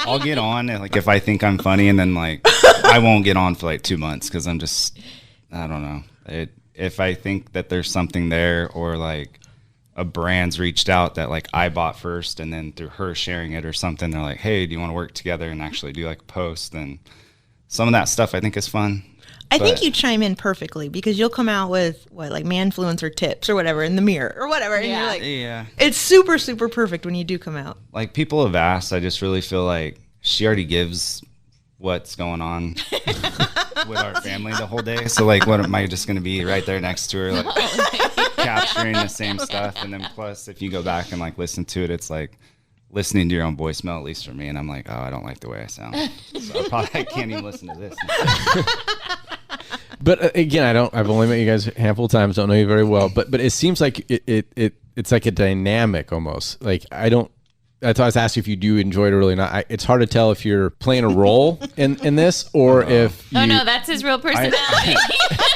I'll get on, like, if I think I'm funny, and then, like, I won't get on for, like, 2 months because I'm just, I don't know. If I think that there's something there, or, like, a brand's reached out that, like, I bought first, and then through her sharing it or something, they're like, hey, do you want to work together and actually do, like, a post? Then some of that stuff I think is fun. I think you chime in perfectly, because you'll come out with like manfluencer tips or whatever in the mirror or whatever. And you're like, yeah, it's super, super perfect when you do come out. Like, people have asked, I just really feel like she already gives what's going on with our family the whole day. So, like, what am I just going to be right there next to her, like, capturing the same stuff? And then plus, if you go back and, like, listen to it, it's like listening to your own voicemail, at least for me. And I'm like, oh, I don't like the way I sound. So I can't even listen to this. But again, I've only met you guys a handful of times. Don't know you very well. But it seems like it's like a dynamic almost. Like, that's why I was asking if you do enjoy it or really not. It's hard to tell if you're playing a role in this, or if you... Oh, no, that's his real personality.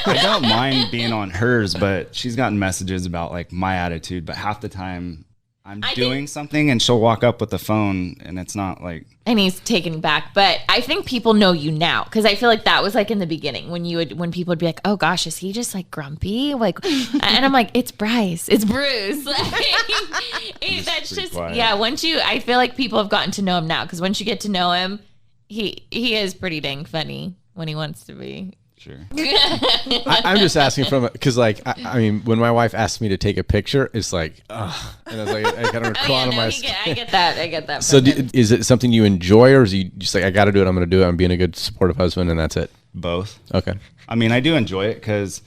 I don't mind being on hers, but she's gotten messages about, like, my attitude. But half the time I'm doing something and she'll walk up with the phone and it's not like... And he's taken back. But I think people know you now, because I feel like that was like in the beginning when people would be like, oh gosh, is he just like grumpy? Like, and I'm like, it's Bryce, it's Bruce. Like, that's just quiet. Yeah. I feel like people have gotten to know him now, because once you get to know him, he is pretty dang funny when he wants to be. Sure. I'm just asking because, like, I mean, when my wife asks me to take a picture, it's like, ugh. And I was like, I kind of claw on my skin. I get that. So is it something you enjoy, or is you just like, I got to do it, I'm going to do it, I'm being a good supportive husband, and that's it? Both. Okay. I mean, I do enjoy it because,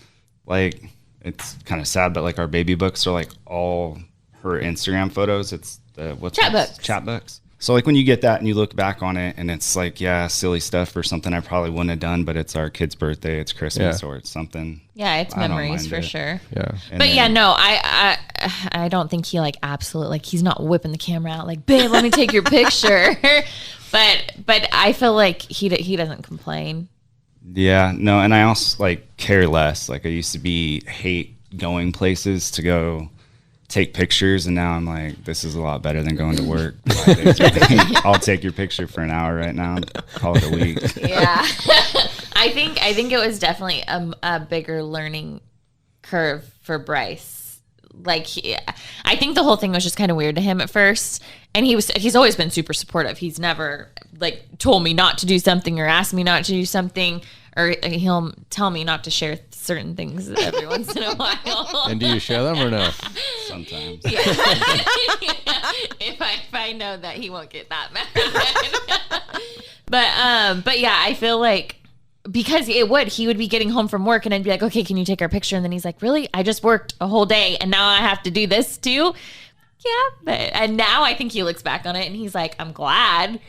like, it's kind of sad, but, like, our baby books are, like, all her Instagram photos. It's chat books. So, like, when you get that and you look back on it and it's like, yeah, silly stuff or something I probably wouldn't have done, but it's our kid's birthday, it's Christmas, or it's something. Yeah, it's memories for sure. Yeah. But yeah, no, I don't think he, like, absolutely, like, he's not whipping the camera out like, babe, let me take your picture. But I feel like he doesn't complain. Yeah, no, and I also, like, care less. Like, I used to hate going places to go take pictures, and now I'm like, this is a lot better than going to work. I'll take your picture for an hour right now, call it a week. Yeah. I think it was definitely a bigger learning curve for Bryce. Like, I think the whole thing was just kind of weird to him at first, and he's always been super supportive. He's never, like, told me not to do something or asked me not to do something, or he'll tell me not to share certain things every once in a while. And do you share them or no? Sometimes. Yeah. if I know that he won't get that mad. But yeah, I feel like because he would be getting home from work and I'd be like, okay, can you take our picture? And then he's like, really? I just worked a whole day and now I have to do this too? Yeah. And now I think he looks back on it and he's like, I'm glad.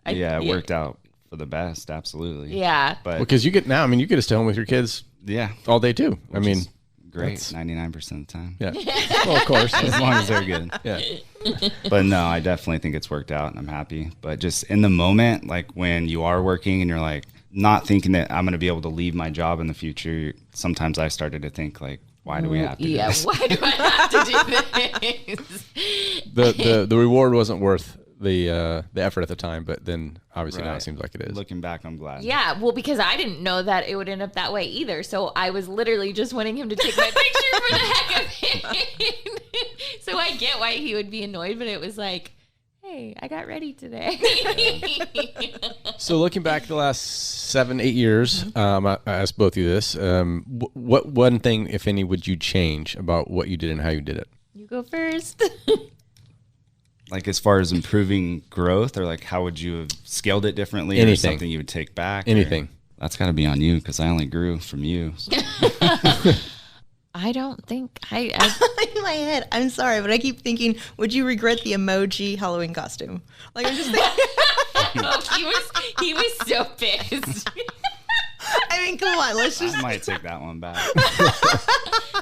It worked out for the best. Absolutely. Yeah. But Because you get to stay home with your kids all day too. I mean, great. 99% of the time. Yeah. Well, of course. As long as they're good. Yeah. But no, I definitely think it's worked out and I'm happy. But just in the moment, like when you are working and you're like not thinking that I'm going to be able to leave my job in the future, sometimes I started to think like, why do we have to do this? Why do I have to do this? The reward wasn't worth the effort at the time, but then obviously now it seems like it is. Looking back, I'm glad. Yeah, well, because I didn't know that it would end up that way either. So I was literally just wanting him to take my picture for the heck of it. So I get why he would be annoyed, but it was like, hey, I got ready today. So looking back the last 7-8 years, I asked both of you this. What one thing, if any, would you change about what you did and how you did it? You go first. Like as far as improving growth, or like how would you have scaled it differently? Anything. Or something you would take back? Anything. That's got to be on you because I only grew from you. So. I don't think I In my head, I'm sorry, but I keep thinking, would you regret the emoji Halloween costume? Like I'm just thinking. he was so pissed. I mean, come on, let's just. I might take that one back.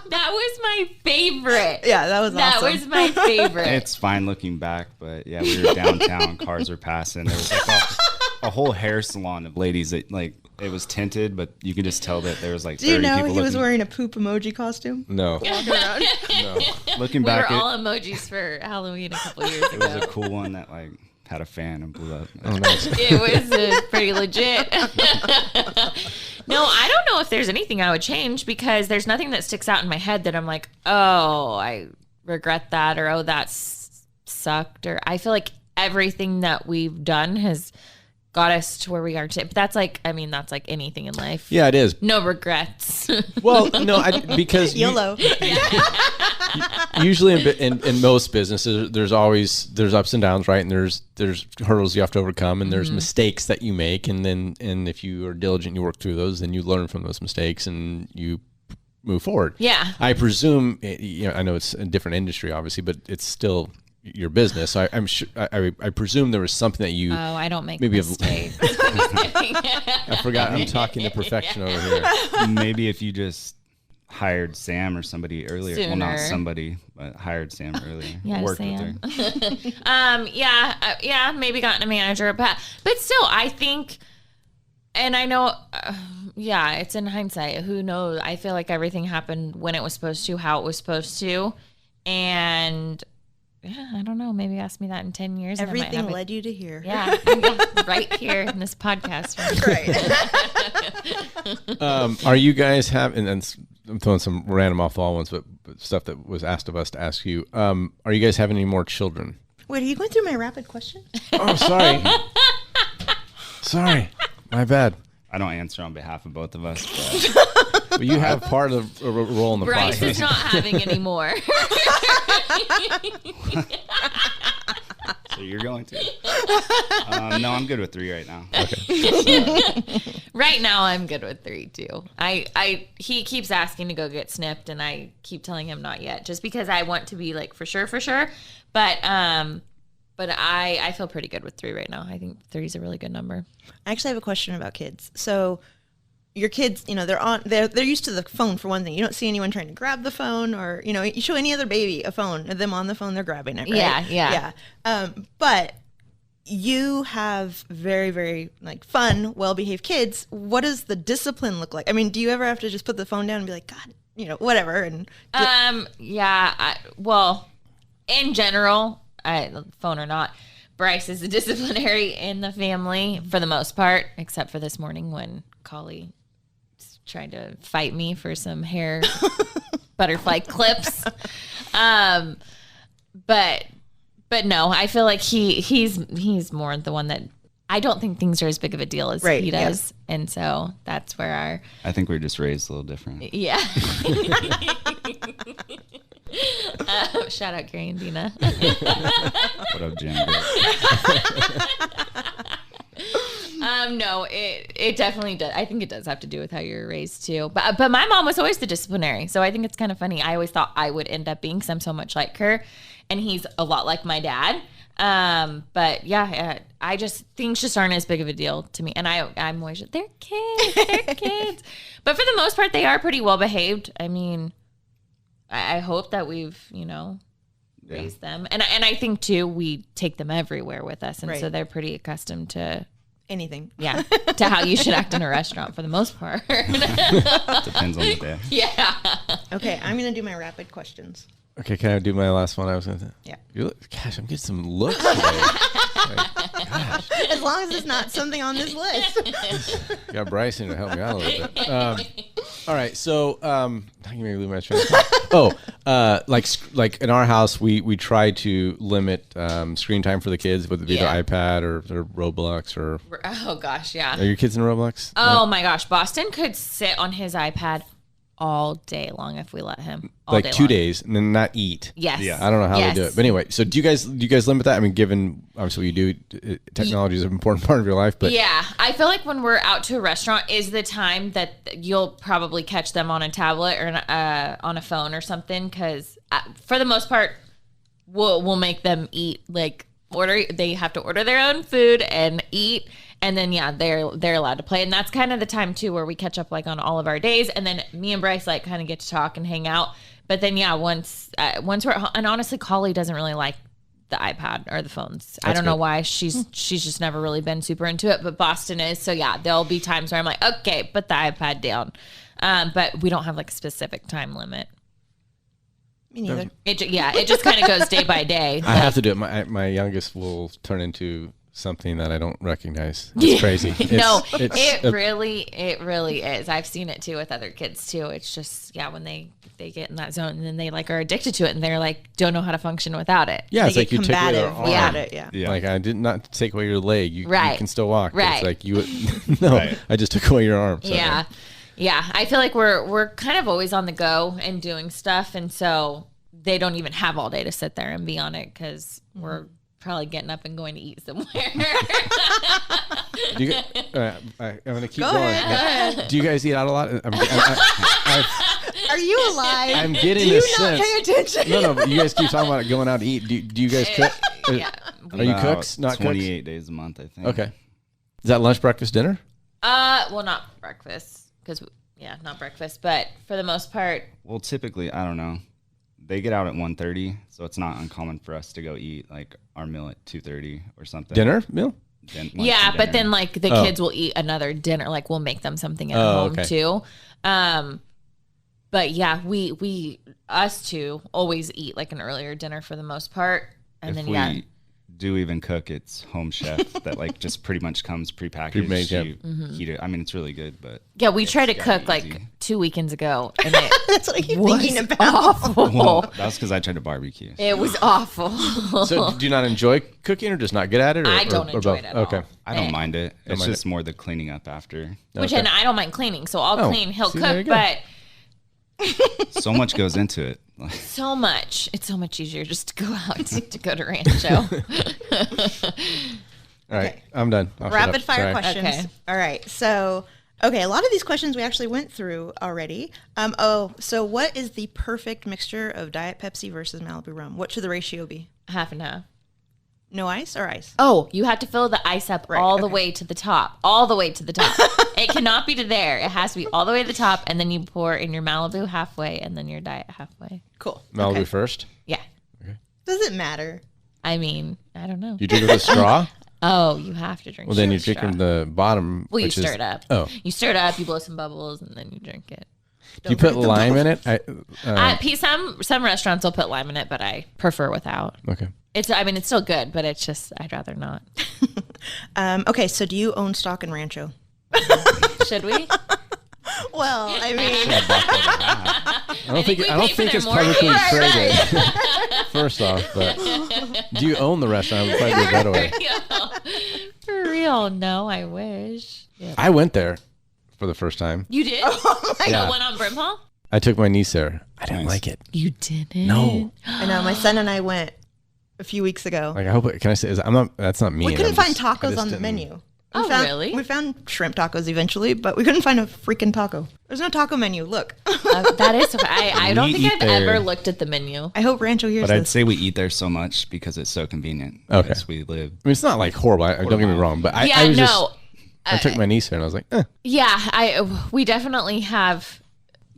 That was my favorite. Yeah, that was awesome. That was my favorite. It's fine looking back, but yeah, we were downtown, cars were passing. There was like a whole hair salon of ladies that like it was tinted, but you could just tell that there was like 30 Do you know people he was wearing a poop emoji costume? No. No. Looking We back, were all emojis for Halloween a couple years it was ago. a cool one that like had a fan and blew up. Oh, nice. It was pretty legit. No, I don't know if there's anything I would change because there's nothing that sticks out in my head that I'm like, oh, I regret that, or oh, that sucked, or I feel like everything that we've done has got us to where we are today. But that's like, I mean, that's like anything in life. Yeah, it is. No regrets. Well, no, because YOLO. usually in most businesses, there's ups and downs, right? And there's hurdles you have to overcome, and there's mistakes that you make, and if you are diligent, you work through those, then you learn from those mistakes and you move forward. Yeah. I presume, I know it's a different industry, obviously, but it's still your business. So I'm sure. I presume there was something that you. Oh, I don't make maybe mistakes. I forgot. I'm talking to perfection over here. Maybe if you just hired Sam or somebody earlier. Well, not Sooner. somebody, but hired Sam earlier. Yeah, Worked Sam. with her. Yeah, maybe gotten a manager, but still, I think, and I know, it's in hindsight. Who knows? I feel like everything happened when it was supposed to, how it was supposed to, and yeah, I don't know. Maybe ask me that in 10 years. and I might Everything have led you to here. Yeah, right here in this podcast. Right. Are you guys having? And I'm throwing some random off-the-wall ones, but stuff that was asked of us to ask you. Are you guys having any more children? Wait, are you going through my rapid question? Oh, sorry. Sorry, my bad. I don't answer on behalf of both of us. But you have part of a role in the Bryce podcast. is not having any more. So you're going to? No, I'm good with 3 right now. Right now, I'm good with 3 too. He keeps asking to go get snipped, and I keep telling him not yet, just because I want to be like for sure. But I feel pretty good with 3 right now. I think 3 is a really good number. I actually have a question about kids. So your kids, they're used to the phone for one thing. You don't see anyone trying to grab the phone, or you show any other baby a phone, them on the phone, they're grabbing it, right? Yeah. But you have very, very fun, well-behaved kids. What does the discipline look like? I mean, do you ever have to just put the phone down and be like, God, whatever? And well, in general, phone or not, Bryce is the disciplinary in the family for the most part, except for this morning when Collie tried to fight me for some hair butterfly clips. But no, I feel like he's more the one that I don't think things are as big of a deal as he does. Yeah. And so that's where I think we're just raised a little different. Yeah. Shout out Gary and Dina. What up, Jim? No, it definitely does. I think it does have to do with how you're raised too. But my mom was always the disciplinary. So I think it's kind of funny. I always thought I would end up being, because I'm so much like her, and he's a lot like my dad. But yeah, I just, things just aren't as big of a deal to me. And I'm always, they're kids. But for the most part, they are pretty well behaved. I mean, I hope that we've, raised them. And I think too, we take them everywhere with us. And so they're pretty accustomed to anything. Yeah. To how you should act in a restaurant for the most part. Depends on the day. Yeah. Okay. I'm going to do my rapid questions. Okay, can I do my last one? I was going to. Yeah. Gosh, I'm getting some looks today. As long as it's not something on this list. Got Bryson to help me out a little bit. All right, so you made me lose my train of thought. Like in our house, we try to limit screen time for the kids, whether it be the iPad or Roblox or. Oh gosh, yeah. Are your kids in Roblox? Oh my gosh, Boston could sit on his iPad all day long if we let him. Like 2 days and then not eat. Yes. Yeah. I don't know how they do it. But anyway, so do you guys limit that? I mean, given obviously what you do, technology is an important part of your life, but yeah, I feel like when we're out to a restaurant is the time that you'll probably catch them on a tablet or on a phone or something, because for the most part, we'll make them eat, like they have to order their own food and eat. And then, they're allowed to play. And that's kind of the time, too, where we catch up, like, on all of our days. And then me and Bryce, like, kind of get to talk and hang out. But then, once we're – and honestly, Collie doesn't really like the iPad or the phones. I don't know why. She's just never really been super into it. But Boston is. So, there'll be times where I'm like, okay, put the iPad down. But we don't have, like, a specific time limit. Me neither. It just kind of goes day by day. I have to do it. My youngest will turn into – something that I don't recognize. It's crazy. It really is. I've seen it too with other kids too. It's just when they get in that zone and then they like are addicted to it and they're like don't know how to function without it. Yeah, it's like you take away their arm. Yeah. Like I did not take away your leg. You can still walk. Right. It's like you I just took away your arm. So. Yeah. I feel like we're kind of always on the go and doing stuff, and so they don't even have all day to sit there and be on it because we're probably getting up and going to eat somewhere. I'm going to keep going. Go ahead. Do you guys eat out a lot? Are you alive? I'm getting a sense. Do you not pay attention? No, but you guys keep talking about going out to eat. Do you guys cook? Are you cooks? Not 28 cooks? days a month, I think. Okay. Is that lunch, breakfast, dinner? Well, not breakfast, because not breakfast, but for the most part. Well, typically, I don't know. They get out at 1:30, so it's not uncommon for us to go eat like our meal at 2:30 or something. Dinner meal? But then like the kids will eat another dinner. Like we'll make them something at home too. But we us two always eat like an earlier dinner for the most part, and if then we do even cook, it's home chef that like just pretty much comes prepackaged. Pre-made, heat it. I mean, it's really good, but we tried to cook like 2 weekends ago, and that's what I keep thinking about. Awful. Well, that's because I tried to barbecue. It was awful. So, do you not enjoy cooking, or just not get at it? Or, I don't enjoy it at all. Okay, I don't mind it. It's just more the cleaning up after. And I don't mind cleaning, so I'll clean. He'll cook, but so much goes into it. So much. It's so much easier just to go out to go to Rancho. All right, I'm done. Rapid fire questions. Okay. All right. So, a lot of these questions we actually went through already. So what is the perfect mixture of Diet Pepsi versus Malibu rum? What should the ratio be? Half and half. No ice or ice? Oh, you have to fill the ice up all the way to the top. All the way to the top. It cannot be to there. It has to be all the way to the top, and then you pour in your Malibu halfway, and then your Diet halfway. Cool. Malibu first? Yeah. Okay. Does it matter? I mean, I don't know. You drink with a straw? Oh, you have to drink. Well, then you drink from the bottom. Well, you stir it up. Oh. You stir it up, you blow some bubbles, and then you drink it. Do you put lime in it? Some restaurants will put lime in it, but I prefer without. Okay. It's still good, but it's just, I'd rather not. Okay, so do you own stock in Rancho? Should we? Well, I mean, I don't think it's publicly traded. First off, but do you own the restaurant? I would probably do it that way. For real. We all know. I wish. Yeah. I went there for the first time. You did? Yeah. Went on Brimhall? I took my niece there. I didn't like it. You didn't? No. I know. My son and I went a few weeks ago. Like, I hope. Can I say? That's not me. We couldn't find tacos on the menu. Really? We found shrimp tacos eventually, but we couldn't find a freaking taco. There's no taco menu. Look. That is so I don't think I've there. ever looked at the menu. I hope Rancho hears But I'd this. say we eat there so much because it's so convenient. Okay. Yes, we live. I mean, it's not like horrible. Don't get me wrong, but I was just. I took my niece there and I was like, Yeah, we definitely have.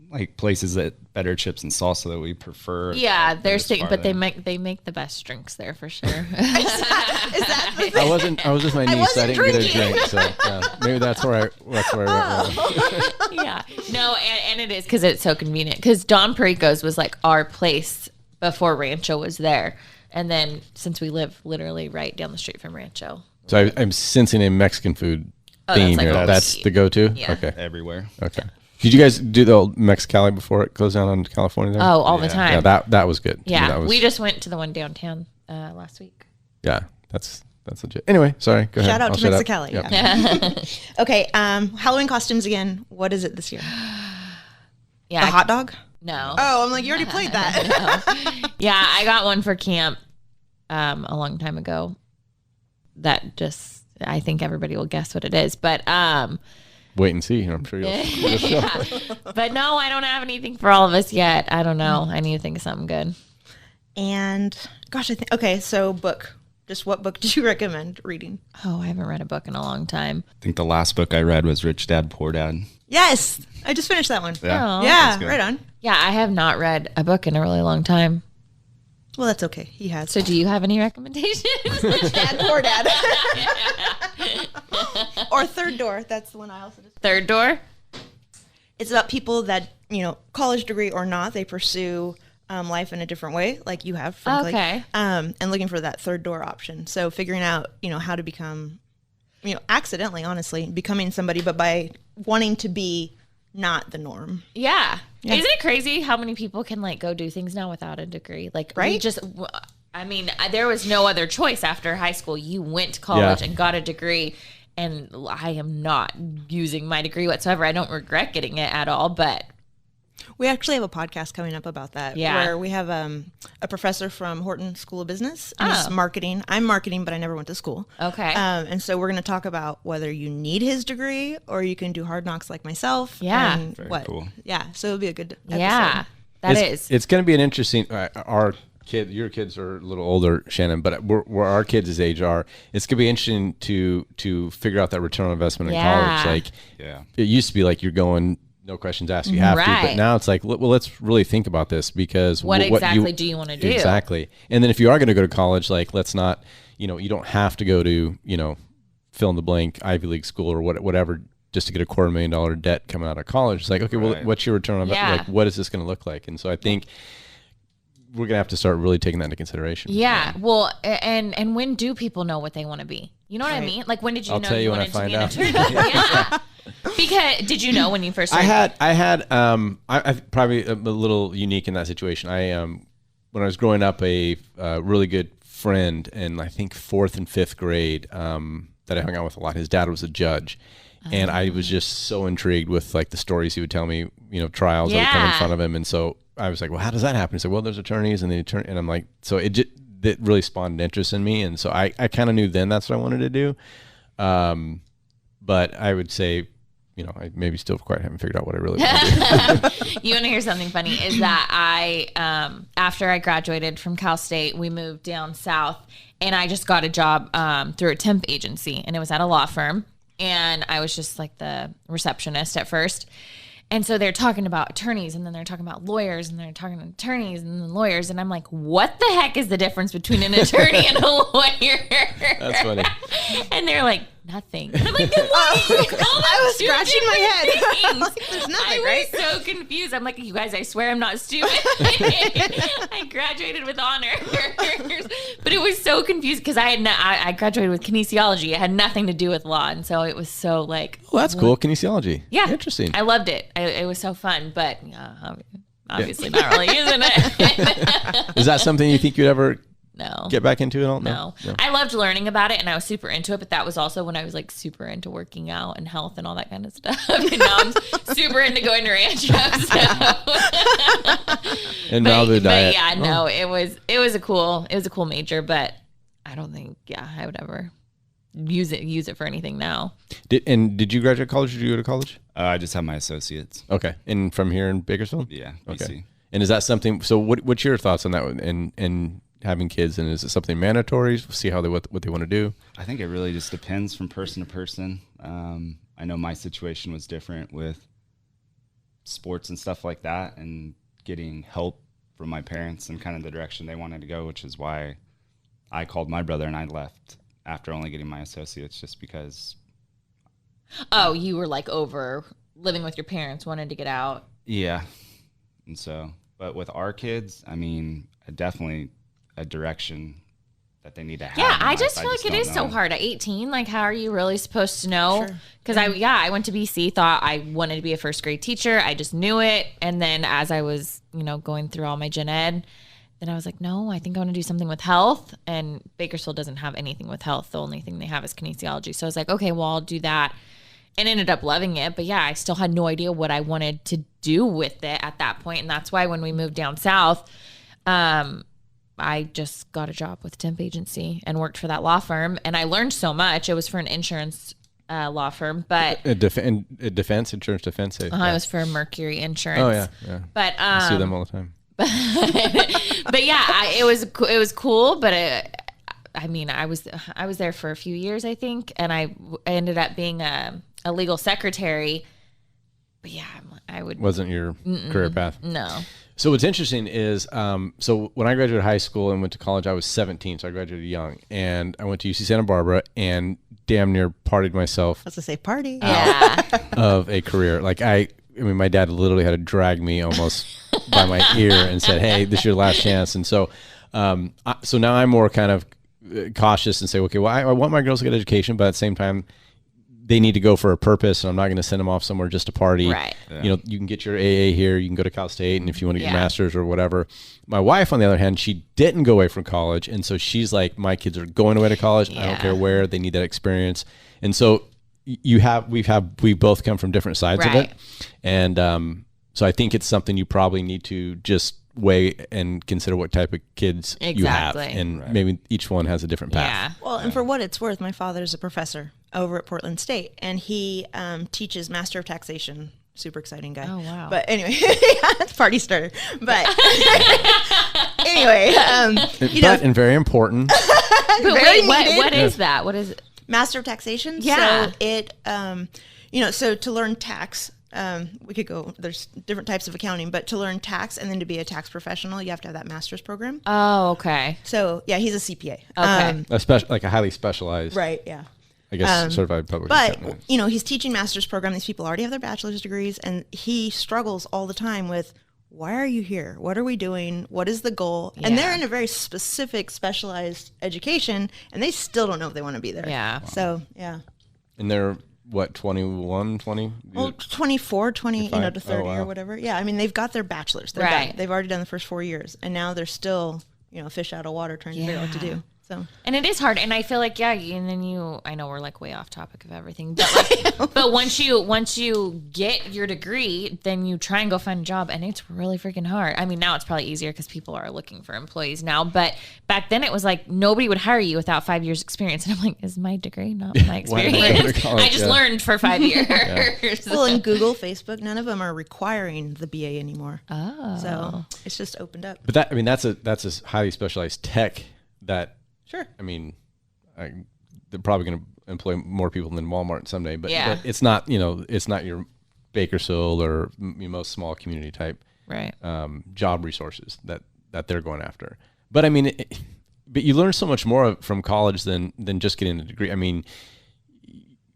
Like places that better chips and salsa that we prefer. Yeah, Like, there's as things, far but there. they make the best drinks there for sure. Is that the thing? I was with my niece, so I wasn't didn't get a drinking. drink. So yeah, maybe that's where I went. Yeah, no, and it is because it's so convenient. Because Don Perico's was like our place before Rancho was there, and then since we live literally right down the street from Rancho, So I'm sensing a Mexican food that's theme like here. all we That's eat. the go-to? Yeah. Okay. Everywhere. Okay. Did you guys do the old Mexicali before it goes down on California there? oh, all the time. Yeah, that was good. Yeah, That was, we just went to the one downtown last week. Yeah, that's legit. Anyway, sorry. Go ahead. Shout out I'll to shut up. Mexicali. Yep. Yeah. Okay. Halloween costumes again. What is it this year? Yeah, A hot dog? No. Oh, I'm like, you already played that. Yeah, I got one for camp a long time ago. That just, I think everybody will guess what it is, but Wait and see. I'm sure you'll. yeah. But no, I don't have anything for all of us yet. I don't know. I need to think of something good. And gosh, I think, okay, so book. Just what book do you recommend reading? Oh, I haven't read a book in a long time. I think the last book I read was Rich Dad Poor Dad. Yes, I just finished that one. Oh. Yeah, good. right on. Yeah, I have not read a book in a really long time. Well, that's okay. He has. So do you have any recommendations? Dad, poor dad. Or Third Door. That's the one I also just. Third Door? It's about people that, college degree or not, they pursue life in a different way, like you have, frankly. Okay. And looking for that third door option. So figuring out, how to become, accidentally, honestly, becoming somebody, but by wanting to be not the norm. Yeah. Isn't it crazy how many people can go do things now without a degree? Right? There was no other choice after high school. You went to college Yeah. and got a degree, and I am not using my degree whatsoever. I don't regret getting it at all, but We actually have a podcast coming up about that. Yeah. Where we have a professor from Horton School of Business. And he's Oh. marketing. I'm marketing, but I never went to school. okay. And so we're going to talk about whether you need his degree or you can do hard knocks like myself. Yeah. And Very what? cool. Yeah. So it'll be a good episode. Yeah, that is. It's going to be an interesting. Your kids are a little older, Shannon, but where our kids' age are, it's going to be interesting to figure out that return on investment in Yeah. college. Like, Yeah. it used to be like you're going, no questions asked, you have to. But Right. now it's like, well, let's really think about this because What exactly do you want to do? Exactly. And then if you are going to go to college, let's not, you don't have to go to, fill in the blank Ivy League school or whatever just to get a $250,000 debt coming out of college. It's like, okay, well, Right. what's your return on Yeah. investment? What is this going to look like? And so I think we're going to have to start really taking that into consideration. Yeah. Well, and when do people know what they want to be? You know what I mean? Like, when did you I'll know tell you you when I wanted to find be an out. attorney? Yeah. Because did you know when you first started? I had I probably a little unique in that situation. When I was growing up, a really good friend in I think 4th and 5th grade that I hung out with a lot. His dad was a judge, and I was just so intrigued with the stories he would tell me. Trials that would come in Yeah. front of him, and so I was like, well, how does that happen? He said, well, there's attorneys and and I'm like, so it really spawned interest in me, and so I kind of knew then that's what I wanted to do. But I would say, I maybe still quite haven't figured out what I really want to do. You want to hear something funny? Is that I, after I graduated from Cal State, we moved down south, and I just got a job through a temp agency, and it was at a law firm, and I was just like the receptionist at first. And so they're talking about attorneys, and then they're talking about lawyers, and they're talking about attorneys and then lawyers, and I'm like, what the heck is the difference between an attorney and a lawyer? That's funny. And they're like, nothing. And I'm like, then why do you call them I was two scratching my head. different Like, things? there's nothing, I right? was so confused. I'm like, you guys, I swear I'm not stupid. I graduated with honors. But it was so confused because I graduated with kinesiology. It had nothing to do with law. And so it was so like. Well, that's cool. Kinesiology. Yeah. Interesting. I loved it. It was so fun, but obviously not really using it. Is that something you think you'd ever get back into it all? No. I loved learning about it and I was super into it, but that was also when I was like super into working out and health and all that kind of stuff. And now I'm super into going to ranch trips. So. And now the diet. But yeah, no, it was a cool major, but I don't think I would ever use it for anything now. Did you graduate college? Did you go to college? I just have my associates. Okay. And from here in Bakersfield? Yeah. Okay. BC. And is that something, so what's your thoughts on that and having kids, and is it something mandatory? See how what they want to do? I think it really just depends from person to person. I know my situation was different with sports and stuff like that, and getting help from my parents and kind of the direction they wanted to go, which is why I called my brother and I left after only getting my associates, just because. Oh, you were like over living with your parents, wanted to get out. Yeah. And so, but with our kids, I mean, definitely a direction that they need to have. Yeah, I just feel like it is so hard at 18. Like, how are you really supposed to know? Because I went to BC, thought I wanted to be a first grade teacher. I just knew it. And then as I was, going through all my gen ed, then I was like, no, I think I want to do something with health. And Bakersfield doesn't have anything with health. The only thing they have is kinesiology. So I was like, okay, well, I'll do that. And ended up loving it. But yeah, I still had no idea what I wanted to do with it at that point. And that's why when we moved down south, I just got a job with temp agency and worked for that law firm. And I learned so much. It was for an insurance law firm, but defense insurance defense. It was for Mercury Insurance. Oh yeah. But I see them all the time. But yeah, it was cool. But I was there for a few years, I think, and I ended up being a legal secretary. But yeah, wasn't your career path? No. So what's interesting is, so when I graduated high school and went to college, I was 17, so I graduated young, and I went to UC Santa Barbara and damn near partied myself. Let's just say party. Yeah. Of a career. Like I mean, my dad literally had to drag me almost by my ear and said, "Hey, this is your last chance." And so, so now I'm more kind of cautious and say, okay, well, I want my girls to get education, but at the same time, they need to go for a purpose, and I'm not going to send them off somewhere just to party. Right. Yeah. You can get your AA here, you can go to Cal State, and if you want to get masters or whatever. My wife, on the other hand, she didn't go away from college, and so she's like, my kids are going away to college. I don't care where, they need that experience. And so we both come from different sides of it, and so I think it's something you probably need to just weigh and consider what type of kids you have, and maybe each one has a different path. Yeah. Well, and for what it's worth, my father's a professor over at Portland State, and he teaches Master of Taxation. Super exciting guy. Oh, wow. But anyway, it's party starter. But anyway, and very important. But wait, what is that? What is it? Master of Taxation. Yeah. So it, so to learn tax, we could go, there's different types of accounting, but to learn tax and then to be a tax professional, you have to have that master's program. Oh, okay. So yeah, he's a CPA. Okay. Like a highly specialized. Right. Yeah. I guess certified public accountant. But, he's teaching master's program. These people already have their bachelor's degrees, and he struggles all the time with, why are you here? What are we doing? What is the goal? Yeah. And they're in a very specific, specialized education, and they still don't know if they want to be there. Yeah. Wow. So, yeah. And they're, what, 21, 20? Well, 24, 20, 25? to 30 or whatever. Yeah, I mean, they've got their bachelor's. They're done. They've already done the first 4 years, and now they're still, fish out of water trying to figure out what to do. So. And it is hard, and I feel like and then I know we're like way off topic of everything, but but once you get your degree, then you try and go find a job, and it's really freaking hard. I mean, now it's probably easier because people are looking for employees now, but back then it was like nobody would hire you without 5 years experience, and I'm like, is my degree not my experience? I just learned for 5 years. Well, in Google, Facebook, none of them are requiring the BA anymore. Oh, so it's just opened up. But that's a highly specialized tech that. Sure. I mean, they're probably going to employ more people than Walmart someday, but it's not, it's not your Bakersfield or most small community type job resources that they're going after. But I mean, but you learn so much more from college than just getting a degree. I mean,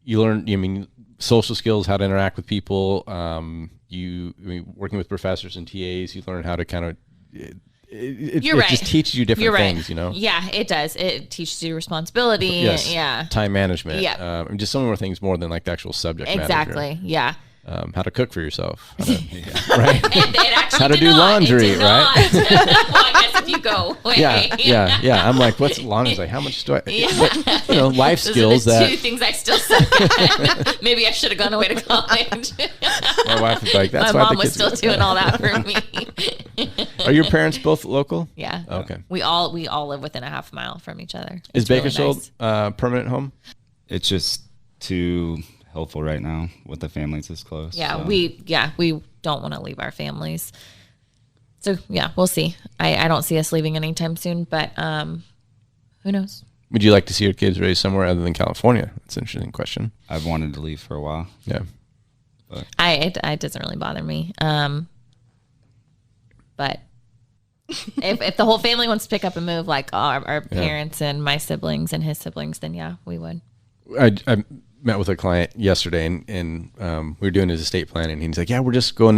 you learn, social skills, how to interact with people. Working with professors and TAs, you learn how to kind of. It just teaches you different things, Yeah, it does. It teaches you responsibility. Yes. Yeah. Time management. Yeah. Just so many more things more than like the actual subject matter. Exactly. Yeah. how to cook for yourself, right? And it actually How to did do not. laundry, It did right? not. Well, I guess if you go away. Yeah. I'm like, what's laundry's like? How much do I? Yeah. You know, life Those skills are the that two things I still suck at. Maybe I should have gone away to college. my wife is like. That's My why mom the was kids still doing all that for me. Are your parents both local? Yeah. Okay. We all live within a half mile from each other. Is It's really Bakersfield nice. permanent home? It's just too helpful right now with the families this close. Yeah, so. we don't want to leave our families. So yeah, we'll see. I don't see us leaving anytime soon, but who knows? Would you like to see your kids raised somewhere other than California? That's an interesting question. I've wanted to leave for a while. Yeah. It doesn't really bother me. But if the whole family wants to pick up and move, like our parents and my siblings and his siblings, then yeah, we would. I met with a client yesterday, and we were doing his estate planning. And he's like, "Yeah, we're just going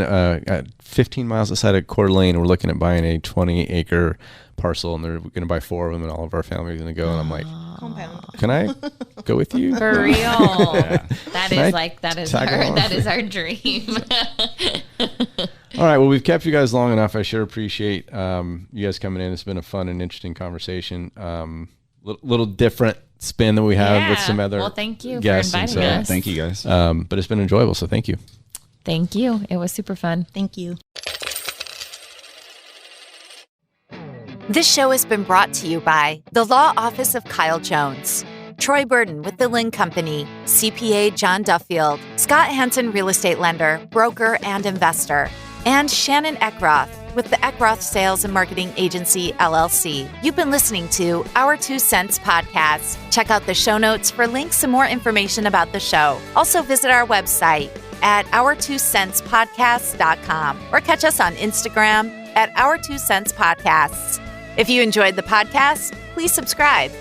15 miles outside of Coeur d'Alene. We're looking at buying a 20-acre parcel, and they're going to buy 4 of them, and all of our family is going to go." And I'm like, Compound. "Can I go with you?" For real. That is our dream. All right. Well, we've kept you guys long enough. I sure appreciate you guys coming in. It's been a fun and interesting conversation. Little different spin that we have with some other thank you guests. for inviting us. Thank you guys. But it's been enjoyable. So thank you. Thank you. It was super fun. Thank you. This show has been brought to you by the Law Office of Kyle Jones, Troy Burton with the Lynn Company, CPA John Duffield, Scott Hansen Real Estate Lender, broker and investor, and Shannon Eckroth with the Eckroth Sales and Marketing Agency, LLC. You've been listening to Our 2 Cents Podcast. Check out the show notes for links and more information about the show. Also visit our website at our2centspodcast.com or catch us on Instagram at Our 2 Cents Podcasts. If you enjoyed the podcast, please subscribe